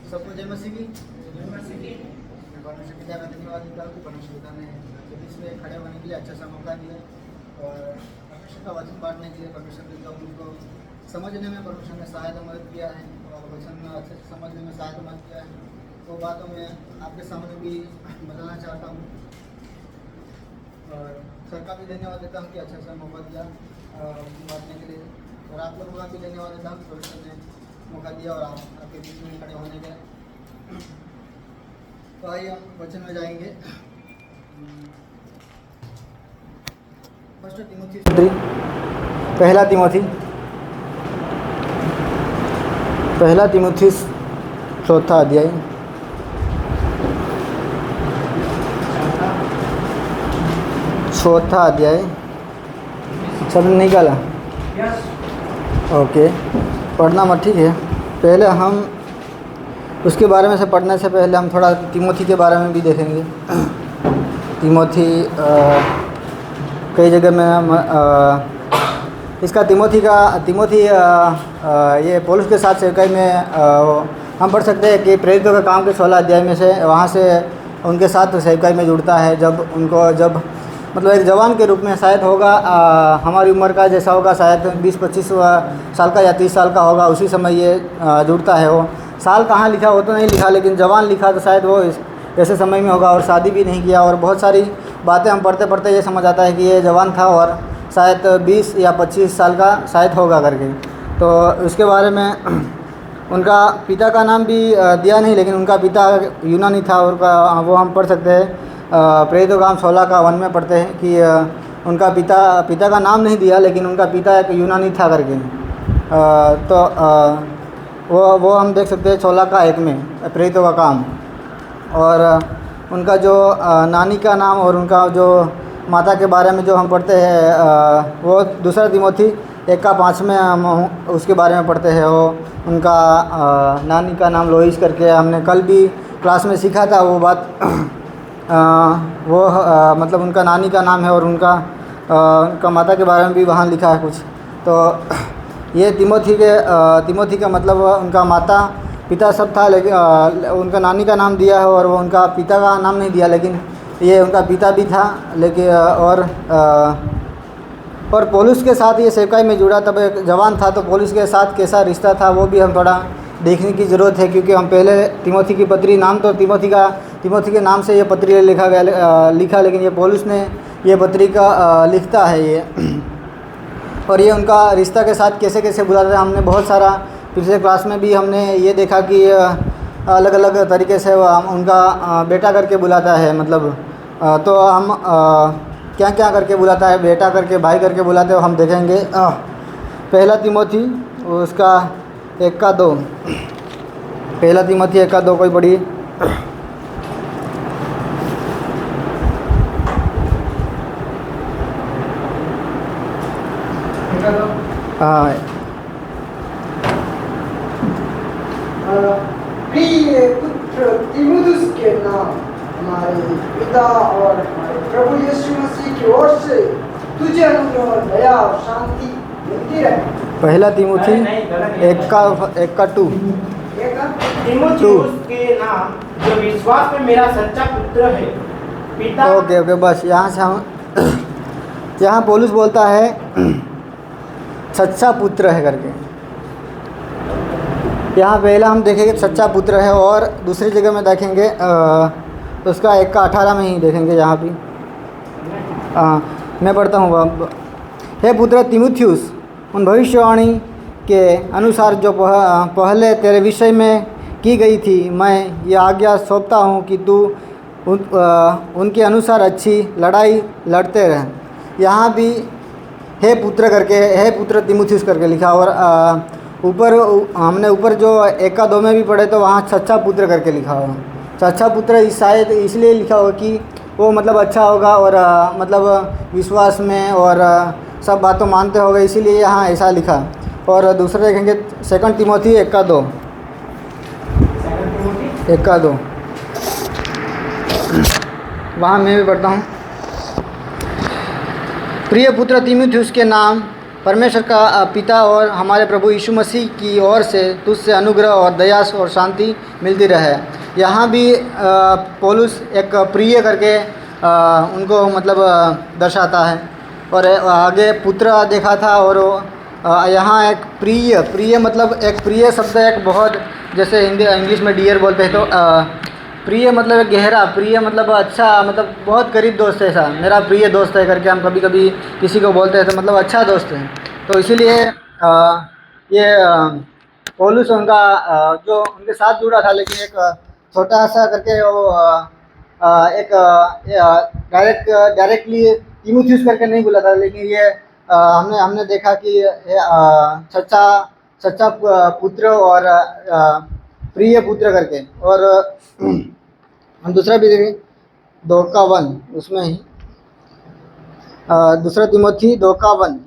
सबको जय मसीह की। मैं परमेश्वर पिता का धन्यवाद देता हूँ कि परमेश्वर पिता ने बीच में खड़े होने के लिए अच्छा सा मौका दिया और परमेश्वर का वचन बांटने के लिए परमेश्वर पिता उनको समझने में परमेश्वर ने सहायता मदद किया है और वचन में अच्छे से समझने में सहायता मदद किया है। वो बातों में आपके सामने भी बताना चाहता हूँ और सर का भी धन्यवाद देता हूँ कि अच्छा सा मौका दिया बांटने के लिए और आप लोगों का भी धन्यवाद देता हूँ कि परमेश्वर ने मौका दिया और आपके बीच में खड़े होने के। तो आइए हम वचन में जाएंगे। फर्स्ट तिमोथी, पहला तिमोथी चौथा अध्याय सब निकाला। ओके, पढ़ना मत, ठीक है। पहले हम उसके बारे में से पढ़ने से पहले हम थोड़ा तिमोथी के बारे में भी देखेंगे। तिमोथी कई जगह में इसका तिमोथी ये पौलुस के साथ सेवकाई में हम पढ़ सकते हैं कि प्रेरितों के काम के 16 अध्याय में से वहाँ से उनके साथ सेवकाई में जुड़ता है। जब मतलब एक जवान के रूप में शायद होगा, हमारी उम्र का जैसा होगा, शायद 20-25 साल का या 30 साल का होगा, उसी समय ये जुड़ता है। वो साल कहाँ लिखा वो तो नहीं लिखा, लेकिन जवान लिखा तो शायद वो ऐसे समय में होगा और शादी भी नहीं किया। और बहुत सारी बातें हम पढ़ते पढ़ते ये समझ आता है कि ये जवान था और शायद 20 या 25 साल का शायद होगा करके। तो उसके बारे में उनका पिता का नाम भी दिया नहीं, लेकिन उनका पिता यूनानी था और वो हम पढ़ सकते हैं प्रेरितों का काम 16 का 1 में पढ़ते हैं कि उनका पिता का नाम नहीं दिया, लेकिन उनका पिता एक यूनानी था करके। वो हम देख सकते हैं 16 का 1 में प्रेरितों का काम। और उनका जो नानी का नाम और उनका जो माता के बारे में जो हम पढ़ते हैं वो दूसरा तिमोथी 1 का 5 में हम उसके बारे में पढ़ते हैं। वो उनका नानी का नाम लोइस करके हमने कल भी क्लास में सीखा था वो बात। मतलब उनका नानी का नाम है और उनका माता के बारे में भी वहाँ लिखा है कुछ। तो ये तिमोथी का मतलब उनका माता पिता सब था, लेकिन उनका नानी का नाम दिया है और वो उनका पिता का नाम नहीं दिया, लेकिन ये उनका पिता भी था। लेकिन और पौलुस के साथ ये सेवकाई में जुड़ा, तब एक जवान था, तो पौलुस के साथ कैसा रिश्ता था वो भी हम थोड़ा देखने की ज़रूरत है। क्योंकि हम पहले तिमोथी की पत्री, नाम तो तिमोथी के नाम से ये पत्री लिखा, लेकिन ये पौलुस ने ये पत्री का लिखता है ये। और ये उनका रिश्ता के साथ कैसे कैसे बुलाते हैं, हमने बहुत सारा पिछले क्लास में भी हमने ये देखा कि अलग अलग तरीके से उनका बेटा करके बुलाता है। मतलब तो हम क्या क्या करके बुलाता है, बेटा करके, भाई करके बुलाते हैं, हम देखेंगे। पहला तिमोथी उसका 1 का 2, पहला तिमोथी 1 का 2 कोई पढ़िए। हाँ, प्रिय पुत्र तीमुथियुस के नाम हमारे पिता और हमारे प्रभु यीशु मसीह की ओर से तुझे अनुग्रह और दया और शांति मिलती रहे। पहला तिमोथी 1 का 2, तीमुथियुस के नाम जो विश्वास में मेरा सच्चा पुत्र है, पिता। ओके, बस यहाँ से हम यहाँ पौलुस बोलता है सच्चा पुत्र है करके। यहाँ पहला हम देखेंगे सच्चा पुत्र है, और दूसरी जगह में देखेंगे उसका 1 का 18 में ही देखेंगे। यहाँ भी मैं पढ़ता हूँ। हे पुत्र तीमुथियुस, उन भविष्यवाणी के अनुसार जो पहले तेरे विषय में की गई थी, मैं ये आज्ञा सौंपता हूँ कि तू उनके अनुसार अच्छी लड़ाई लड़ते रह। यहाँ भी हे पुत्र करके, हे पुत्र तीमुथियुस करके लिखा। और हमने ऊपर जो 1 का 2 में भी पढ़े तो वहाँ सच्चा पुत्र करके लिखा हुआ। सच्चा पुत्र शायद इसलिए लिखा होगा कि वो मतलब अच्छा होगा और मतलब विश्वास में और सब बातों मानते होगा, इसीलिए यहाँ ऐसा लिखा। और दूसरा देखेंगे 2 तिमोथी 1 का 2, 1 का 2 वहाँ मैं भी पढ़ता हूँ। प्रिय पुत्र तीमुथियुस के नाम परमेश्वर का पिता और हमारे प्रभु यीशु मसीह की ओर से तुझसे अनुग्रह और दया और शांति मिलती रहे। यहाँ भी पौलुस एक प्रिय करके उनको मतलब दर्शाता है। और आगे पुत्र देखा था, और यहाँ एक प्रिय मतलब एक प्रिय शब्द एक बहुत, जैसे हिंदी इंग्लिश में डियर बोलते हैं, तो प्रिय मतलब एक गहरा, प्रिय मतलब अच्छा, मतलब बहुत करीब दोस्त है। ऐसा मेरा प्रिय दोस्त है करके हम कभी कभी किसी को बोलते हैं, तो मतलब अच्छा दोस्त है। तो इसीलिए ये पौलुस उनका जो उनके साथ जुड़ा था, लेकिन एक छोटा सा करके वो एक डायरेक्टली तीमुथियुस करके नहीं बोला था, लेकिन ये हमने देखा कि सच्चा पुत्र और प्रिय पुत्र करके। और हम दूसरा भी देखें 2:1 उसमें ही, दूसरा तीमुथी 2:1,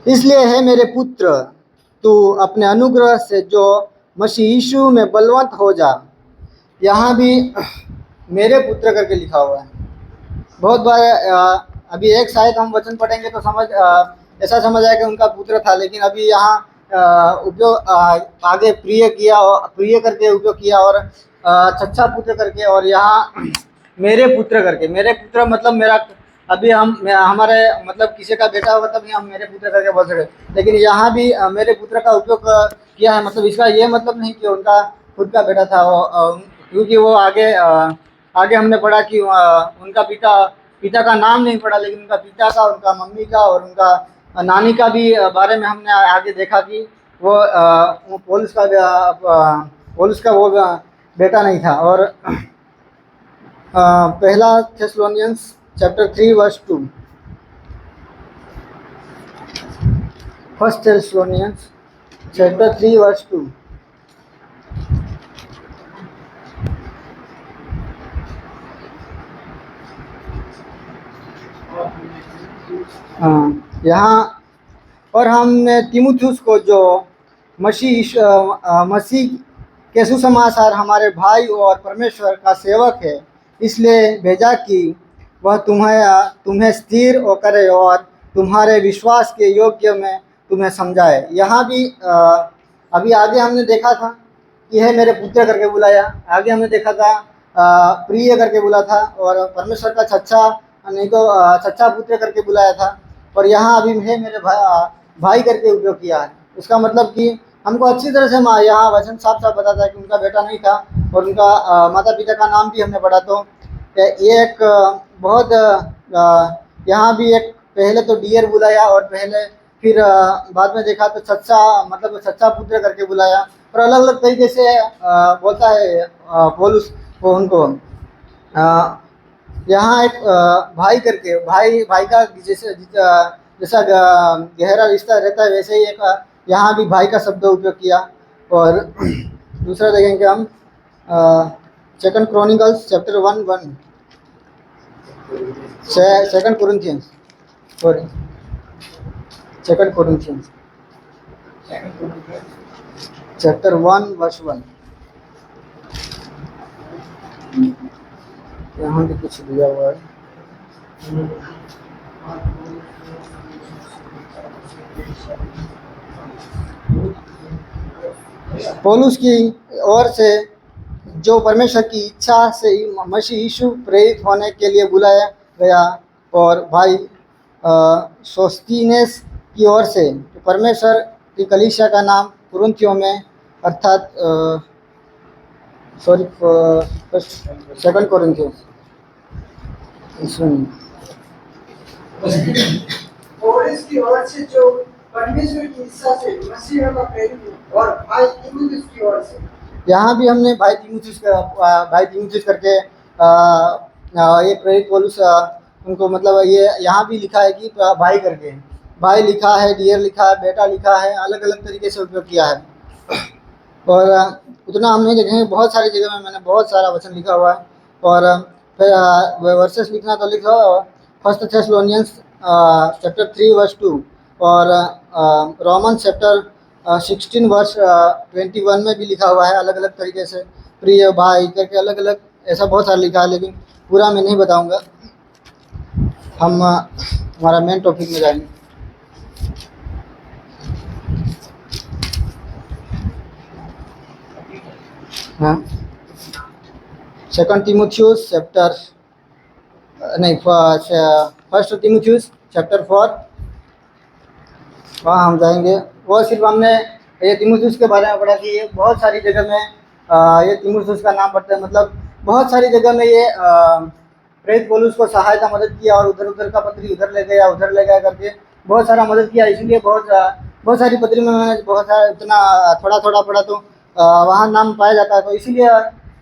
इसलिए है मेरे पुत्र, तू अपने अनुग्रह से जो मसीह यीशु में बलवंत हो जा। यहाँ भी मेरे पुत्र करके लिखा हुआ है। बहुत बार अभी एक शायद हम वचन पढ़ेंगे तो ऐसा समझ आया कि उनका पुत्र था, लेकिन अभी यहाँ उपयोग आगे प्रिय करके उपयोग किया, और सच्चा पुत्र करके, और यहाँ मेरे पुत्र करके। मेरे पुत्र मतलब मेरा, अभी हमारे मतलब किसी का बेटा होगा तभी हम मेरे पुत्र करके बोल सकते, लेकिन यहाँ भी मेरे पुत्र का उपयोग किया है। मतलब इसका ये मतलब नहीं कि उनका खुद का बेटा था वो, क्योंकि वो आगे हमने पढ़ा कि उनका पिता का नाम नहीं पढ़ा, लेकिन उनका पिता का, उनका मम्मी का और उनका नानी का भी बारे में हमने आगे देखा कि वो पौलुस का वो बेटा नहीं था। और पहला Thessalonians chapter 3 verse 2, first Thessalonians chapter 3 verse 2। यहाँ और हमने तीमुथियुस को, जो मसीह के सुसमाचार हमारे भाई और परमेश्वर का सेवक है, इसलिए भेजा कि वह तुम्हें स्थिर करे और तुम्हारे विश्वास के योग्य में तुम्हें समझाए। यहाँ भी अभी आगे हमने देखा था कि है मेरे पुत्र करके बुलाया, आगे हमने देखा था प्रिय करके बुला था, और परमेश्वर का सच्चा पुत्र करके बुलाया था, और यहाँ अभी है मेरे भाई करके उपयोग किया है। इसका मतलब कि हमको अच्छी तरह से यहाँ वचन साफ साफ बताता है कि उनका बेटा नहीं था, और उनका माता पिता का नाम भी हमने पढ़ा। तो ये एक बहुत यहाँ भी एक पहले तो डियर बुलाया, और फिर बाद में देखा तो सच्चा पुत्र करके बुलाया, और अलग अलग तरीके से बोलता है पौलुस वो उनको। यहाँ एक भाई करके, भाई का जैसा गहरा रिश्ता रहता है, वैसे ही एक यहाँ भी भाई का शब्द उपयोग किया। और दूसरा देखेंगे हम second Chronicles chapter 1:1, second Corinthians chapter 1 verse 1। यहाँ भी कुछ दिया हुआ है। पौलुस की ओर से जो परमेश्वर की इच्छा से मसीह यीशु प्रेरित होने के लिए बुलाया गया, और भाई सोस्थिनेस की ओर से परमेश्वर की कलीसिया का नाम कुरिन्थियों में, अर्थात सेकंड कोरिन्थियंस पौलुस की ओर से जो परमेश्वर की इच्छा से मसीह का प्रेरित, और भाई तीमुथियुस की ओर से। यहाँ भी हमने भाई तीमुथियुस करके ये प्रेरित पौलुस उनको, मतलब ये यहाँ भी लिखा है कि भाई करके, भाई लिखा है, डियर लिखा है, बेटा लिखा है, अलग अलग तरीके से उपयोग किया है। और उतना हम नहीं देखेंगे, बहुत सारी जगह में मैंने बहुत सारा वचन लिखा हुआ है। और फिर वर्सेस लिखना तो लिखो, फर्स्ट थेस्सलोनियंस चैप्टर 3 वर्स 2, और रोमन चैप्टर 16 वर्स 21 में भी लिखा हुआ है अलग अलग तरीके से, प्रिय भाई करके अलग अलग, ऐसा बहुत सारा लिखा है, लेकिन पूरा मैं नहीं बताऊंगा। हम हमारा मेन टॉपिक में जाएंगे। हाँ, सेकंड तीमुथियुस चैप्टर नहीं, फर्स्ट तीमुथियुस चैप्टर 4, वहाँ हम जाएंगे। वो सिर्फ हमने ये तीमुथियुस के बारे में पढ़ा कि ये बहुत सारी जगह में ये तीमुथियुस का नाम पड़ता है, मतलब बहुत सारी जगह में ये प्रेरित पौलुस को सहायता मदद किया और उधर उधर का पत्री उधर ले गया करके बहुत सारा मदद किया। इसलिए बहुत सारी पत्री में मैंने बहुत सारा इतना थोड़ा थोड़ा पढ़ा तो वहाँ नाम पाया जाता है, तो इसीलिए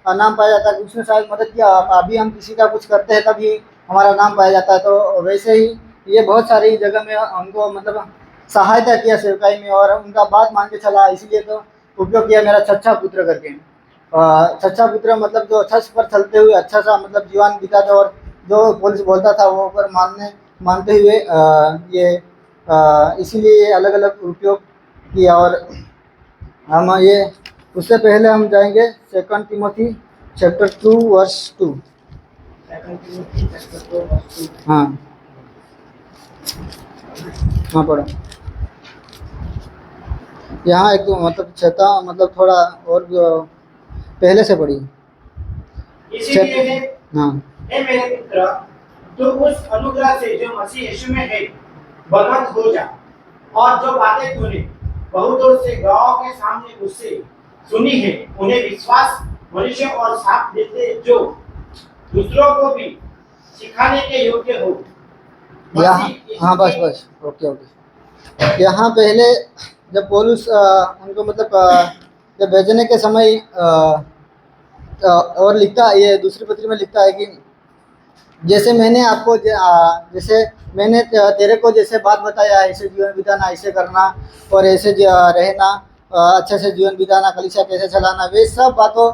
नाम पाया जाता है कि उसने शायद मदद किया। अभी हम किसी का कुछ करते हैं तभी हमारा नाम पाया जाता है, तो वैसे ही ये बहुत सारी जगह में हमको मतलब सहायता किया सेवकाई में और उनका बात मान के चला, इसलिए तो उपयोग किया मेरा सच्चा पुत्र करके। सच्चा पुत्र मतलब जो अच्छा पर चलते हुए अच्छा सा मतलब जीवन बिताता और जो पुलिस बोलता था वो पर मानते हुए ये इसीलिए अलग अलग उपयोग किया। और हम ये उससे पहले हम जाएंगे सेकंड तिमोथी चैप्टर 2 वर्स 2। हाँ हाँ पढ़ो। यहाँ एक तो मतलब छता मतलब थोड़ा और पहले से पढ़ी। इसीलिए है हाँ हे मेरे पुत्र, तू उस अनुग्रह से जो मसीह यीशु में है बलवंत हो जा, और जो बातें तूने बहुतों से गवाहों के सामने मुझसे सुनी है उन्हें विश्वास मनुष्य और साफ देते जो दूसरों को भी सिखाने के योग्य हो। यहाँ हाँ बस ओके। यहाँ पहले जब पौलुस उनको मतलब जब भेजने के समय और लिखता ये दूसरी पत्री में लिखता है कि जैसे मैंने आपको जैसे मैंने तेरे को जैसे बात बताया ऐसे जीवन बिताना, ऐसे करना और ऐसे रहना, अच्छे से जीवन बिताना, कलीसिया कैसे चलाना, वे सब बातों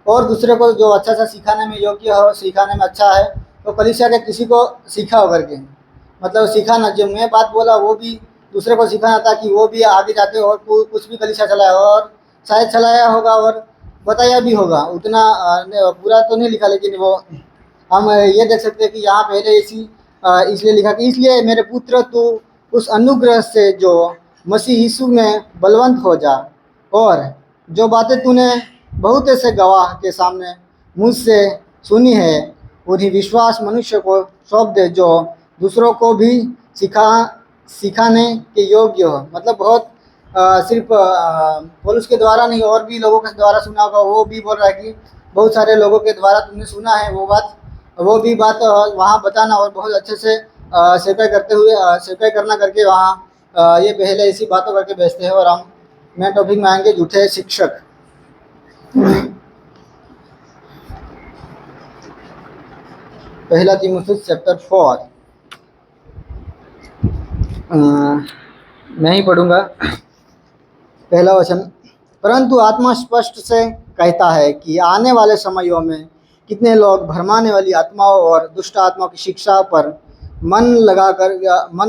और दूसरे को जो अच्छा सा सिखाने में योग्य हो, सिखाने में अच्छा है, तो कलीसिया के किसी को सीखा होकर के मतलब सिखाना, जो मैं बात बोला वो भी दूसरे को सिखाना ताकि वो भी आगे जाके और कुछ भी कलीसिया चलाया और शायद चलाया होगा और बताया भी होगा। उतना पूरा तो नहीं लिखा, लेकिन वो हम ये देख सकते हैं कि यहाँ पहले इसलिए लिखा कि इसलिए मेरे पुत्र तू उस अनुग्रह से जो मसीह यीशु में बलवंत हो जा, और जो बातें तूने बहुत ऐसे गवाह के सामने मुझसे सुनी है उन्हीं विश्वास मनुष्य को सौंप दे जो दूसरों को भी सिखाने के योग्य हो। मतलब बहुत सिर्फ पौलुस के द्वारा नहीं और भी लोगों के द्वारा सुना होगा, वो भी बोल रहा है कि बहुत सारे लोगों के द्वारा तुमने सुना है वो भी बात वहाँ बताना और बहुत अच्छे से सेवकाई करना करके वहाँ ये पहले ऐसी बातों करके भेजते हैं। और हम मेन टॉपिक में आएंगे झूठे शिक्षक। पहला तीमुथियुस चैप्टर 4 मैं ही पढ़ूंगा। पहला वचन, परंतु आत्मा स्पष्ट से कहता है कि आने वाले समयों में कितने लोग भरमाने वाली आत्माओं और दुष्ट आत्माओं की शिक्षा पर मन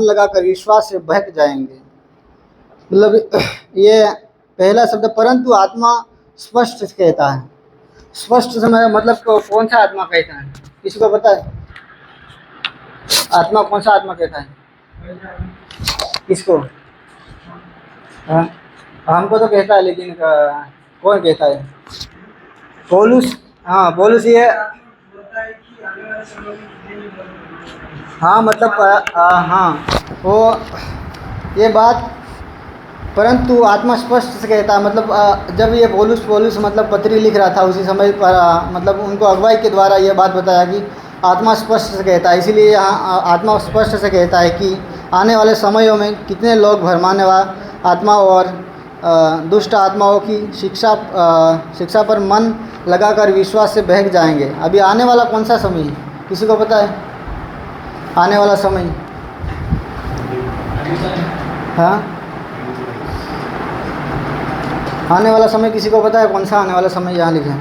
लगाकर विश्वास से बहक जाएंगे। मतलब ये पहला शब्द परंतु आत्मा स्पष्ट कहता है। स्पष्ट से मतलब कौन सा आत्मा कहता है, किसी को पता है? आत्मा कौन सा आत्मा कहता है किसको? हमको तो कहता है, लेकिन कौन कहता है? पौलुस। हाँ पौलुस ये हाँ मतलब हाँ वो ये बात परंतु आत्मा स्पष्ट से कहता है। मतलब जब ये पौलुस मतलब पत्री लिख रहा था उसी समय पर मतलब उनको अगुवाई के द्वारा ये बात बताया कि आत्मा स्पष्ट से कहता है। इसीलिए यहाँ आत्मा स्पष्ट से कहता है कि आने वाले समयों में कितने लोग भरमाने वाला आत्मा और दुष्ट आत्माओं की शिक्षा पर मन लगाकर विश्वास से बहक जाएंगे। अभी आने वाला कौन सा समय है, किसी को पता है? आने वाला समय हाँ आने वाला समय किसी को पता है कौन सा आने वाला समय यहाँ लिखा है?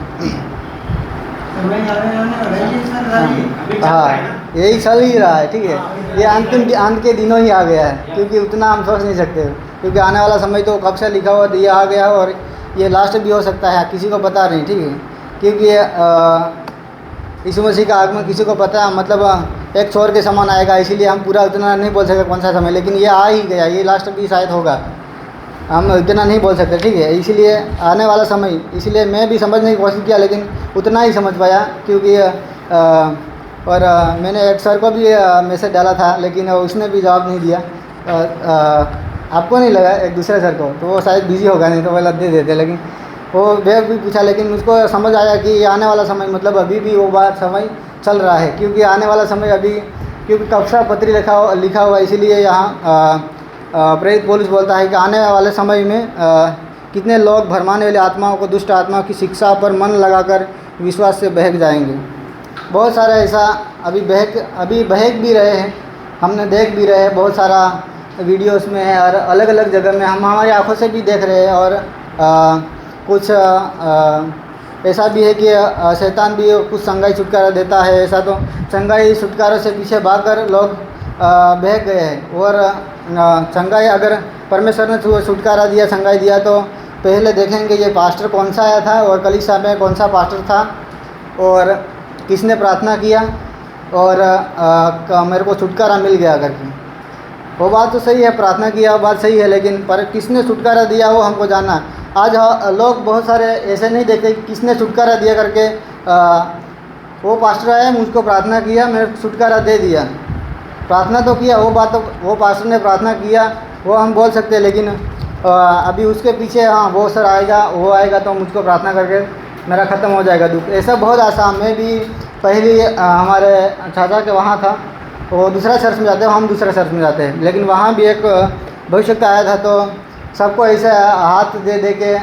हाँ यही चल ही रहा है, ठीक है। ये अंत के दिनों ही आ गया है, क्योंकि उतना हम सोच नहीं सकते, क्योंकि आने वाला समय तो कब से लिखा हुआ दिया आ गया है और ये लास्ट भी हो सकता है, किसी को पता नहीं, ठीक है। क्योंकि यीशु मसीह का आगमन किसी को पता है, मतलब एक छोर के समान आएगा, इसीलिए हम पूरा उतना नहीं बोल सकते कौन सा समय, लेकिन ये आ ही गया, ये लास्ट भी शायद होगा। हम इतना नहीं बोल सकते, ठीक है। इसीलिए आने वाला समय, इसीलिए मैं भी समझने की कोशिश किया लेकिन उतना ही समझ पाया, क्योंकि मैंने एक सर को भी मैसेज डाला था लेकिन उसने भी जवाब नहीं दिया। आपको नहीं लगा? एक दूसरे सर को, तो वो शायद बिजी होगा, नहीं तो बोला दे देते। लेकिन वो वे भी पूछा, लेकिन मुझको समझ आया कि आने वाला समय मतलब अभी भी वो बात समय चल रहा है, क्योंकि आने वाला समय अभी, क्योंकि कक्षा पत्री लिखा हुआ, इसीलिए यहाँ प्रेरित पौलुस बोलता है कि आने वाले समय में कितने लोग भरमाने वाली आत्माओं को, दुष्ट आत्माओं की शिक्षा पर मन लगाकर विश्वास से बहक जाएंगे। बहुत सारे ऐसा अभी बहक भी रहे हैं, हमने देख भी रहे हैं, बहुत सारा वीडियोस में है और अलग अलग जगह में हम हमारी आंखों से भी देख रहे हैं। और कुछ ऐसा भी है कि शैतान भी कुछ संगाई छुटकारा देता है। ऐसा तो संगाई छुटकारा से पीछे भागकर लोग बहक गए हैं। और संगाई, अगर परमेश्वर ने छुटकारा दिया, संगाई दिया, तो पहले देखेंगे ये पास्टर कौन सा आया था और कलीसिया में कौन सा पास्टर था और किसने प्रार्थना किया और मेरे को छुटकारा मिल गया करके। वो बात तो सही है, प्रार्थना किया वो बात सही है, लेकिन पर किसने छुटकारा दिया वो हमको जानना है। आज लोग बहुत सारे ऐसे नहीं देखते कि किसने छुटकारा दिया करके, वो पास्टर आया, मुझको प्रार्थना किया, मेरे को छुटकारा दे दिया। प्रार्थना तो किया, वो बात तो वो पास्टर ने प्रार्थना किया वो हम बोल सकते हैं, लेकिन अभी उसके पीछे हाँ वो सर आएगा, वो आएगा तो मुझको प्रार्थना करके मेरा ख़त्म हो जाएगा दुख। ऐसा बहुत आसान। मैं भी पहली हमारे चाचा के वहाँ था, वो दूसरा चर्च में जाते हैं, हम दूसरा चर्च में जाते हैं, लेकिन वहाँ भी एक भविष्यवक्ता आया था, तो सबको ऐसे हाथ दे दे के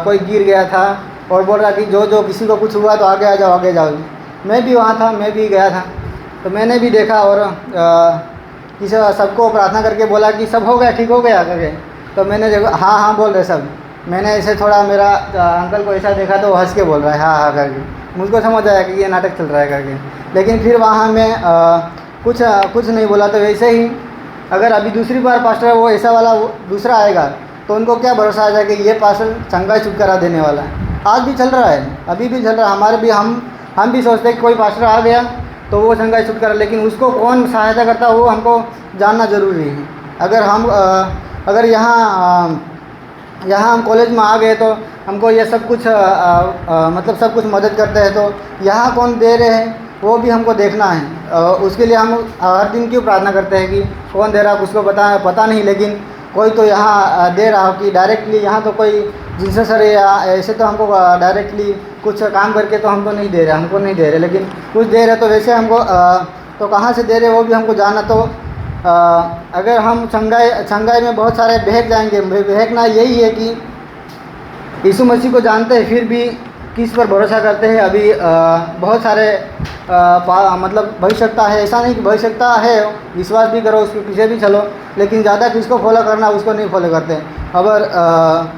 कोई गिर गया था और बोल रहा कि जो किसी को कुछ हुआ तो आगे आ जाओ, आगे जाओ। मैं भी वहाँ था, मैं भी गया था, तो मैंने भी देखा और किसी सबको प्रार्थना करके बोला कि सब हो गया, ठीक हो गया करके। तो मैंने देखा हाँ हाँ बोल रहे सब। मैंने ऐसे थोड़ा मेरा अंकल को ऐसा देखा तो वो हंस के बोल रहा है हाँ हाँ करके। मुझको समझ आया कि ये नाटक चल रहा है करके। लेकिन फिर वहाँ मैं कुछ नहीं बोला। तो वैसे ही अगर अभी दूसरी बार पास्टर वो ऐसा वाला दूसरा आएगा तो उनको क्या भरोसा आ जाएगा कि ये पास्टर संगाई छुटकारा देने वाला है। आज भी चल रहा है, अभी भी चल रहा है। हमारे भी हम भी सोचते हैं कि कोई पास्टर आ गया तो वो संगाई छुटकारा, लेकिन उसको कौन सहायता करता है वो हमको जानना ज़रूरी है। अगर यहाँ हम कॉलेज में आ गए तो हमको ये सब कुछ मतलब सब कुछ मदद करते हैं, तो यहाँ कौन दे रहे हैं वो भी हमको देखना है। उसके लिए हम हर दिन क्यों प्रार्थना करते हैं कि कौन दे रहा है उसको पता नहीं, लेकिन कोई तो यहाँ दे रहा हो कि डायरेक्टली यहाँ तो कोई जिनसे सर या ऐसे तो हमको डायरेक्टली कुछ काम करके तो हमको नहीं दे रहे, लेकिन कुछ दे रहे तो वैसे हमको तो कहाँ से दे रहे वो भी हमको जानना। तो अगर हम संगाई में बहुत सारे बहक जाएंगे। बहकना यही है कि यीशु मसीह को जानते हैं फिर भी किस पर भरोसा करते हैं। अभी बहुत सारे मतलब भविष्यवक्ता है, ऐसा नहीं कि भविष्यवक्ता है विश्वास भी करो उसके पीछे भी चलो, लेकिन ज़्यादा किसको फॉलो करना उसको नहीं फॉलो करते। अगर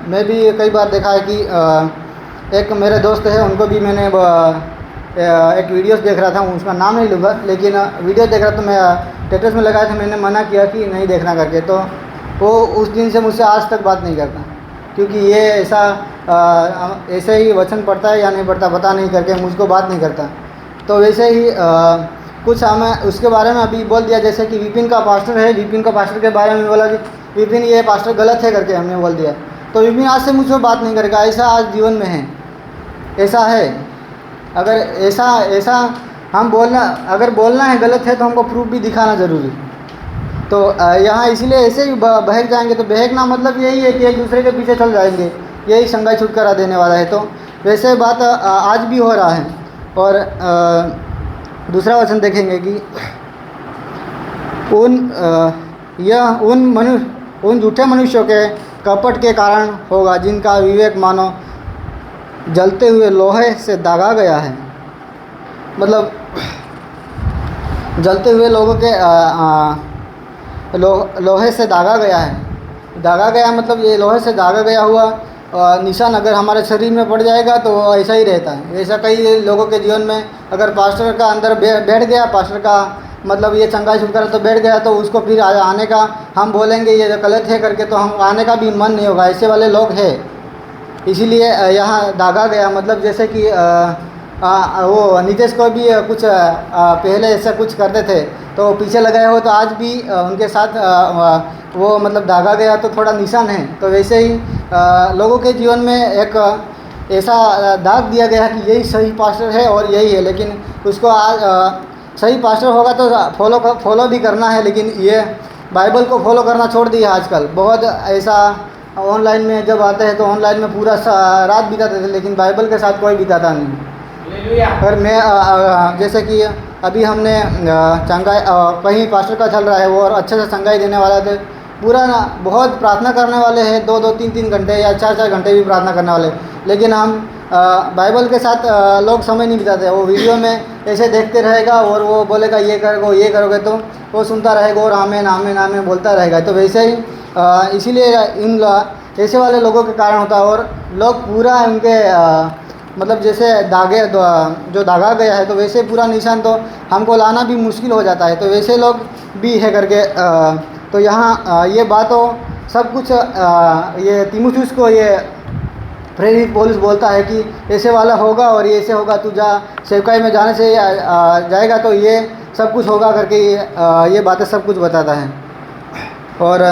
मैं भी कई बार देखा है कि एक मेरे दोस्त है, उनको भी मैंने एक वीडियोस देख रहा था, उसका नाम नहीं लूँगा, लेकिन वीडियो देख रहा तो मैं स्टेटस में लगाया था, मैंने मना किया कि नहीं देखना करके। तो वो उस दिन से मुझसे आज तक बात नहीं करता, क्योंकि ये ऐसे ही वचन पढ़ता है या नहीं पढ़ता पता नहीं करके मुझको बात नहीं करता। तो वैसे ही कुछ हमें उसके बारे में अभी बोल दिया, जैसे कि विपिन का पास्टर है, विपिन का पास्टर के बारे में बोला कि विपिन ये पास्टर गलत है करके हमने बोल दिया, तो विपिन आज से मुझसे बात नहीं करेगा। ऐसा आज जीवन में है, ऐसा है। अगर ऐसा हम अगर बोलना है गलत है तो हमको प्रूफ भी दिखाना ज़रूरी। तो यहाँ इसलिए ऐसे ही बहक जाएंगे। तो बहकना मतलब यही है कि एक दूसरे के पीछे चल जाएंगे, यही संगाई छुटकारा देने वाला है। तो वैसे बात आज भी हो रहा है। और दूसरा वचन देखेंगे कि उन झूठे मनुष्यों के कपट के कारण होगा जिनका विवेक मानो जलते हुए लोहे से दागा गया है। मतलब जलते हुए लोगों के लोहे से दागा गया है। दागा गया मतलब ये लोहे से दागा गया हुआ निशान अगर हमारे शरीर में पड़ जाएगा तो ऐसा ही रहता है। ऐसा कई लोगों के जीवन में अगर पास्टर का अंदर बैठ गया, पास्टर का मतलब ये संगाई छुटकारा तो बैठ गया, तो उसको फिर आने का हम बोलेंगे ये गलत है करके, तो हम आने का भी मन नहीं होगा। ऐसे वाले लोग हैं। इसीलिए यहाँ दागा गया मतलब जैसे कि वो नीतीश को भी कुछ पहले ऐसा कुछ करते थे तो पीछे लगाए हो तो आज भी उनके साथ वो मतलब दागा गया तो थोड़ा निशान है। तो वैसे ही लोगों के जीवन में एक ऐसा दाग दिया गया है कि यही सही पास्टर है और यही है, लेकिन उसको आज सही पास्टर होगा तो फॉलो भी करना है, लेकिन ये बाइबल को फॉलो करना छोड़ दिया आजकल। बहुत ऐसा ऑनलाइन में जब आते हैं तो ऑनलाइन में पूरा रात बिताते थे, लेकिन बाइबल के साथ कोई बिताता नहीं। और मैं जैसे कि अभी हमने चंगाई कहीं पास्टर का चल रहा है वो और अच्छे से संगाई देने वाला थे, पूरा ना बहुत प्रार्थना करने वाले हैं, 2-2 3-3 घंटे या 4-4 घंटे भी प्रार्थना करने वाले, लेकिन हम बाइबल के साथ लोग समय नहीं बिताते। वो वीडियो में ऐसे देखते रहेगा और वो बोलेगा ये करोगे तो वो सुनता रहेगा और आमीन आमीन आमीन बोलता रहेगा। तो वैसे ही इसीलिए इन ऐसे वाले लोगों के कारण होता है और लोग पूरा उनके मतलब जैसे जो दागा गया है तो वैसे पूरा निशान तो हमको लाना भी मुश्किल हो जाता है। तो वैसे लोग भी है करके तो यहाँ ये बातों सब कुछ ये तीमुथियुस को ये प्रेरित पौलुस बोलता है कि ऐसे वाला होगा और ये ऐसे होगा, तू जा सेवकाई में जाने से जाएगा तो ये सब कुछ होगा करके ये बातें सब कुछ बताता है। और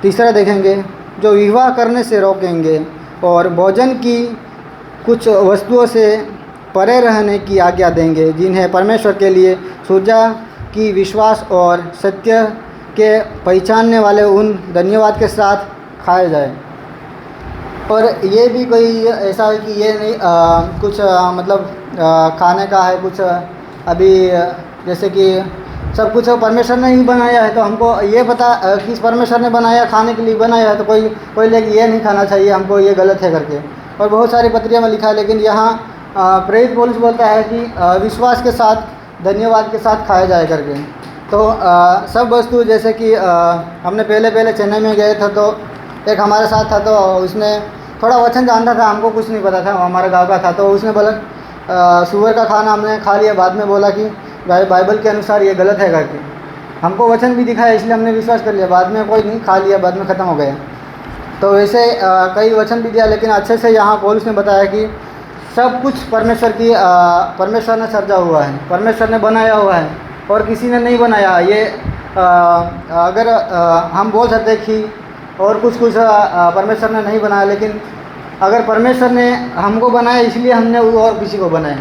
तीसरा देखेंगे, जो विवाह करने से रोकेंगे और भोजन की कुछ वस्तुओं से परे रहने की आज्ञा देंगे, जिन्हें परमेश्वर के लिए सूजा की विश्वास और सत्य के पहचानने वाले उन धन्यवाद के साथ खाए जाए। और ये भी कोई ऐसा है कि ये नहीं कुछ मतलब खाने का है कुछ अभी जैसे कि सब कुछ परमेश्वर ने ही बनाया है तो हमको ये पता किस परमेश्वर ने बनाया खाने के लिए बनाया है, तो कोई लेकिन ये नहीं खाना चाहिए हमको, ये गलत है करके। और बहुत सारी पत्रिया में लिखा है, लेकिन यहाँ प्रेरित पौलुस बोलता है कि विश्वास के साथ धन्यवाद के साथ खाया जाए करके। तो सब वस्तु जैसे कि हमने पहले चेन्नई में गए थे तो एक हमारे साथ था तो उसने थोड़ा वचन जानता था, हमको कुछ नहीं पता था, हमारे गाँव का था। तो उसने बोला सुअर का खाना हमने खा लिया, बाद में बोला कि बाइबल के अनुसार ये गलत है करके। हमको वचन भी दिखाया इसलिए हमने विश्वास कर लिया, बाद में कोई नहीं खा लिया, बाद में ख़त्म हो गया। तो वैसे कई वचन भी दिया, लेकिन अच्छे से यहाँ पौलुस ने बताया कि सब कुछ परमेश्वर ने सर्जा हुआ है, परमेश्वर ने बनाया हुआ है और किसी ने नहीं बनाया। ये अगर हम बोल सकते कि और कुछ परमेश्वर ने नहीं बनाया, लेकिन अगर परमेश्वर ने हमको बनाया इसलिए हमने और किसी को बनाया।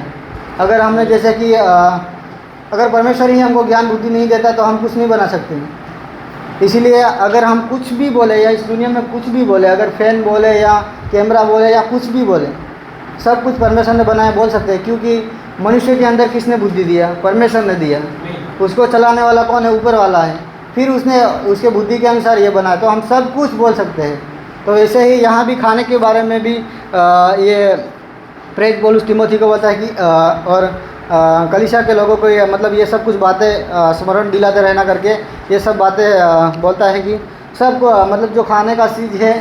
अगर हमने जैसे कि अगर परमेश्वर ही हमको ज्ञान बुद्धि नहीं देता तो हम कुछ नहीं बना सकते। इसीलिए अगर हम कुछ भी बोले या इस दुनिया में कुछ भी बोले, अगर फ़ैन बोले या कैमरा बोले या कुछ भी बोले, सब कुछ परमेश्वर ने बनाया बोल सकते हैं, क्योंकि मनुष्य के अंदर किसने बुद्धि दिया? परमेश्वर ने दिया। उसको चलाने वाला कौन है? ऊपर वाला है। फिर उसने उसके बुद्धि के अनुसार ये बनाया, तो हम सब कुछ बोल सकते हैं। तो ऐसे ही यहाँ भी खाने के बारे में भी ये प्रेरित पौलुस तीमुथि को बताया कि और कलीसिया के लोगों को ये मतलब ये सब कुछ बातें स्मरण दिलाते रहना करके ये सब बातें बोलता है कि सब मतलब जो खाने का चीज़ है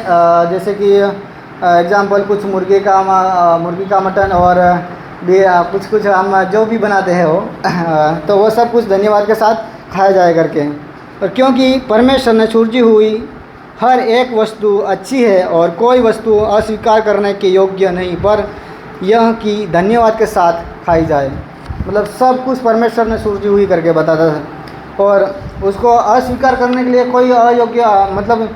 जैसे कि एग्जाम्पल कुछ मुर्गी का मटन और भी कुछ हम जो भी बनाते हैं वो तो वो सब कुछ धन्यवाद के साथ खाया जाए करके। और क्योंकि परमेश्वर ने सृजी हुई हर एक वस्तु अच्छी है और कोई वस्तु अस्वीकार करने के योग्य नहीं, पर यह कि धन्यवाद के साथ खाई जाए। मतलब सब कुछ परमेश्वर ने सृजी हुई करके बताता था और उसको अस्वीकार करने के लिए कोई अयोग्य मतलब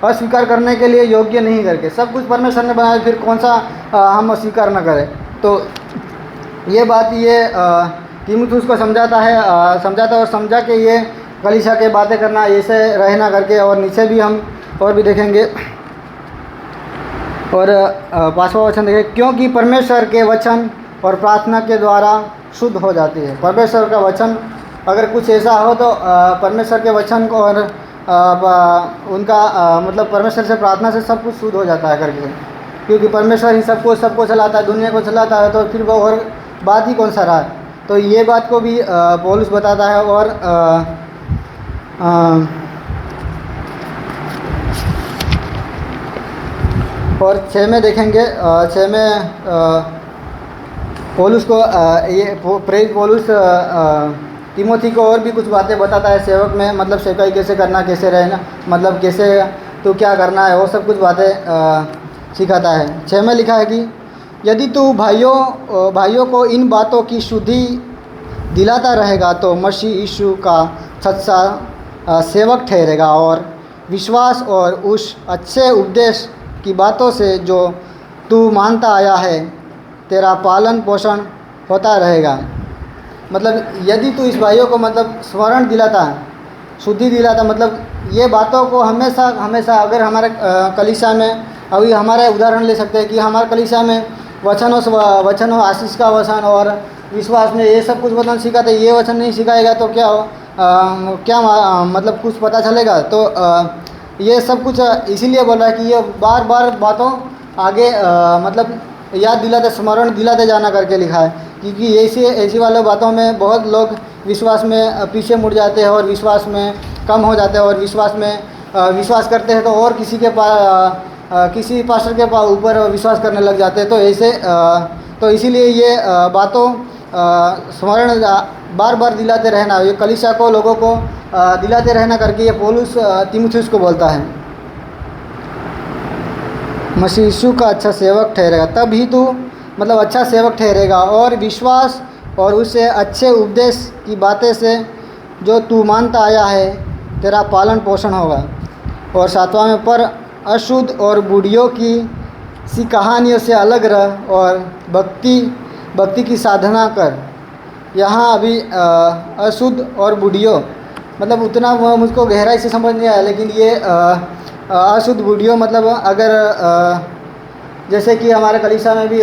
अस्वीकार करने के लिए योग्य नहीं करके सब कुछ परमेश्वर ने बनाया, फिर कौन सा हम अस्वीकार न करें। तो ये बात ये तीमुथियुस को समझाता है और समझा के ये कलीसिया के बातें करना ऐसे रहना करके। और नीचे भी हम और भी देखेंगे और 5वां वचन देखें, क्योंकि परमेश्वर के वचन और प्रार्थना के द्वारा शुद्ध हो जाती है। परमेश्वर का वचन अगर कुछ ऐसा हो तो परमेश्वर के वचन को और उनका मतलब परमेश्वर से प्रार्थना से सब कुछ शुद्ध हो जाता है करके, क्योंकि परमेश्वर ही सबको चलाता है, दुनिया को चलाता है, तो फिर वो और बात ही कौन सा रहा। तो ये बात को भी पौलुस बताता है। और 6 में देखेंगे 6 में पौलुस को ये प्रेरित पौलुस तीमुथि को और भी कुछ बातें बताता है सेवक में, मतलब सेवकाई कैसे करना, कैसे रहना, मतलब कैसे तो क्या करना है, वो सब कुछ बातें सिखाता है। 6 में लिखा है कि यदि तू भाइयों को इन बातों की शुद्धि दिलाता रहेगा तो मसीह यीशु का सच्चा सेवक ठहरेगा और विश्वास और उस अच्छे उपदेश की बातों से जो तू मानता आया है तेरा पालन पोषण होता रहेगा। मतलब यदि तू इस भाइयों को मतलब स्मरण दिलाता, शुद्धि दिलाता, मतलब ये बातों को हमेशा हमेशा अगर हमारे कलीसिया में, अभी हमारे उदाहरण ले सकते हैं कि हमारे कलीसिया में वचनों आशीष का वचन और विश्वास में ये सब कुछ वचन सिखाते, ये वचन नहीं सिखाएगा तो क्या हो, मतलब कुछ पता चलेगा। तो ये सब कुछ इसीलिए बोल रहा है कि ये बार बार बातों आगे मतलब याद दिलाते, स्मरण दिलाते जाना करके लिखा है, क्योंकि ऐसी वाले बातों में बहुत लोग विश्वास में पीछे मुड़ जाते हैं और विश्वास में कम हो जाते हैं और विश्वास में विश्वास करते हैं तो और किसी पास्टर के ऊपर विश्वास करने लग जाते हैं। तो ऐसे तो इसीलिए ये बातों स्मरण बार बार दिलाते रहना, ये कलीसिया को, लोगों को दिलाते रहना करके ये पौलुस तीमुथियुस को बोलता है। मसीह यीशु का अच्छा सेवक ठहरेगा, तब ही तू मतलब अच्छा सेवक ठहरेगा और विश्वास और उससे अच्छे उपदेश की बातें से जो तू मानता आया है तेरा पालन पोषण होगा। और 7वां में, पर अशुद्ध और बूढ़ियों की सी कहानियों से अलग रह और भक्ति की साधना कर। यहाँ अभी अशुद्ध और बूढ़ियों मतलब उतना मुझको गहराई से समझ नहीं आया, लेकिन ये अशुद्ध बूढ़ियों मतलब अगर जैसे कि हमारे कलीसिया में भी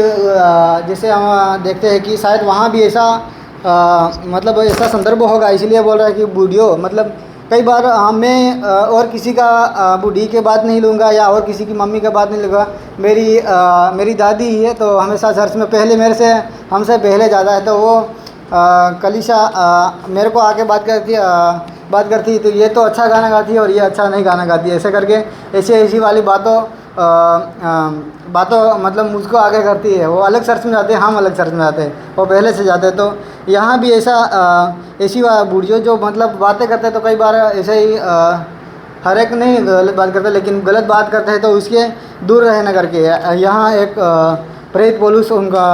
जैसे हम देखते हैं कि शायद वहाँ भी ऐसा मतलब ऐसा संदर्भ होगा, इसलिए बोल रहा है कि बूढ़ियों मतलब कई बार मैं और किसी का बूढ़ी के बात नहीं लूँगा या और किसी की मम्मी का बात नहीं लूँगा। मेरी दादी ही है तो हमेशा चर्च में पहले हमसे पहले ज़्यादा है, तो वो कलीसिया मेरे को आके बात करती तो ये तो अच्छा गाना गाती है और ये अच्छा नहीं गाना गाती है, ऐसे करके ऐसी वाली बातों मतलब मुझको आगे करती है। वो अलग चर्च में जाते हैं, हम अलग चर्च में जाते हैं, वो पहले से जाते हैं। तो यहाँ भी ऐसी बूढ़ियों जो मतलब बातें करते हैं तो कई बार ऐसे ही हर एक नहीं गलत बात करते, लेकिन गलत बात करते हैं तो उसके दूर रहना करके यहाँ एक प्रेरित पौलुस उनका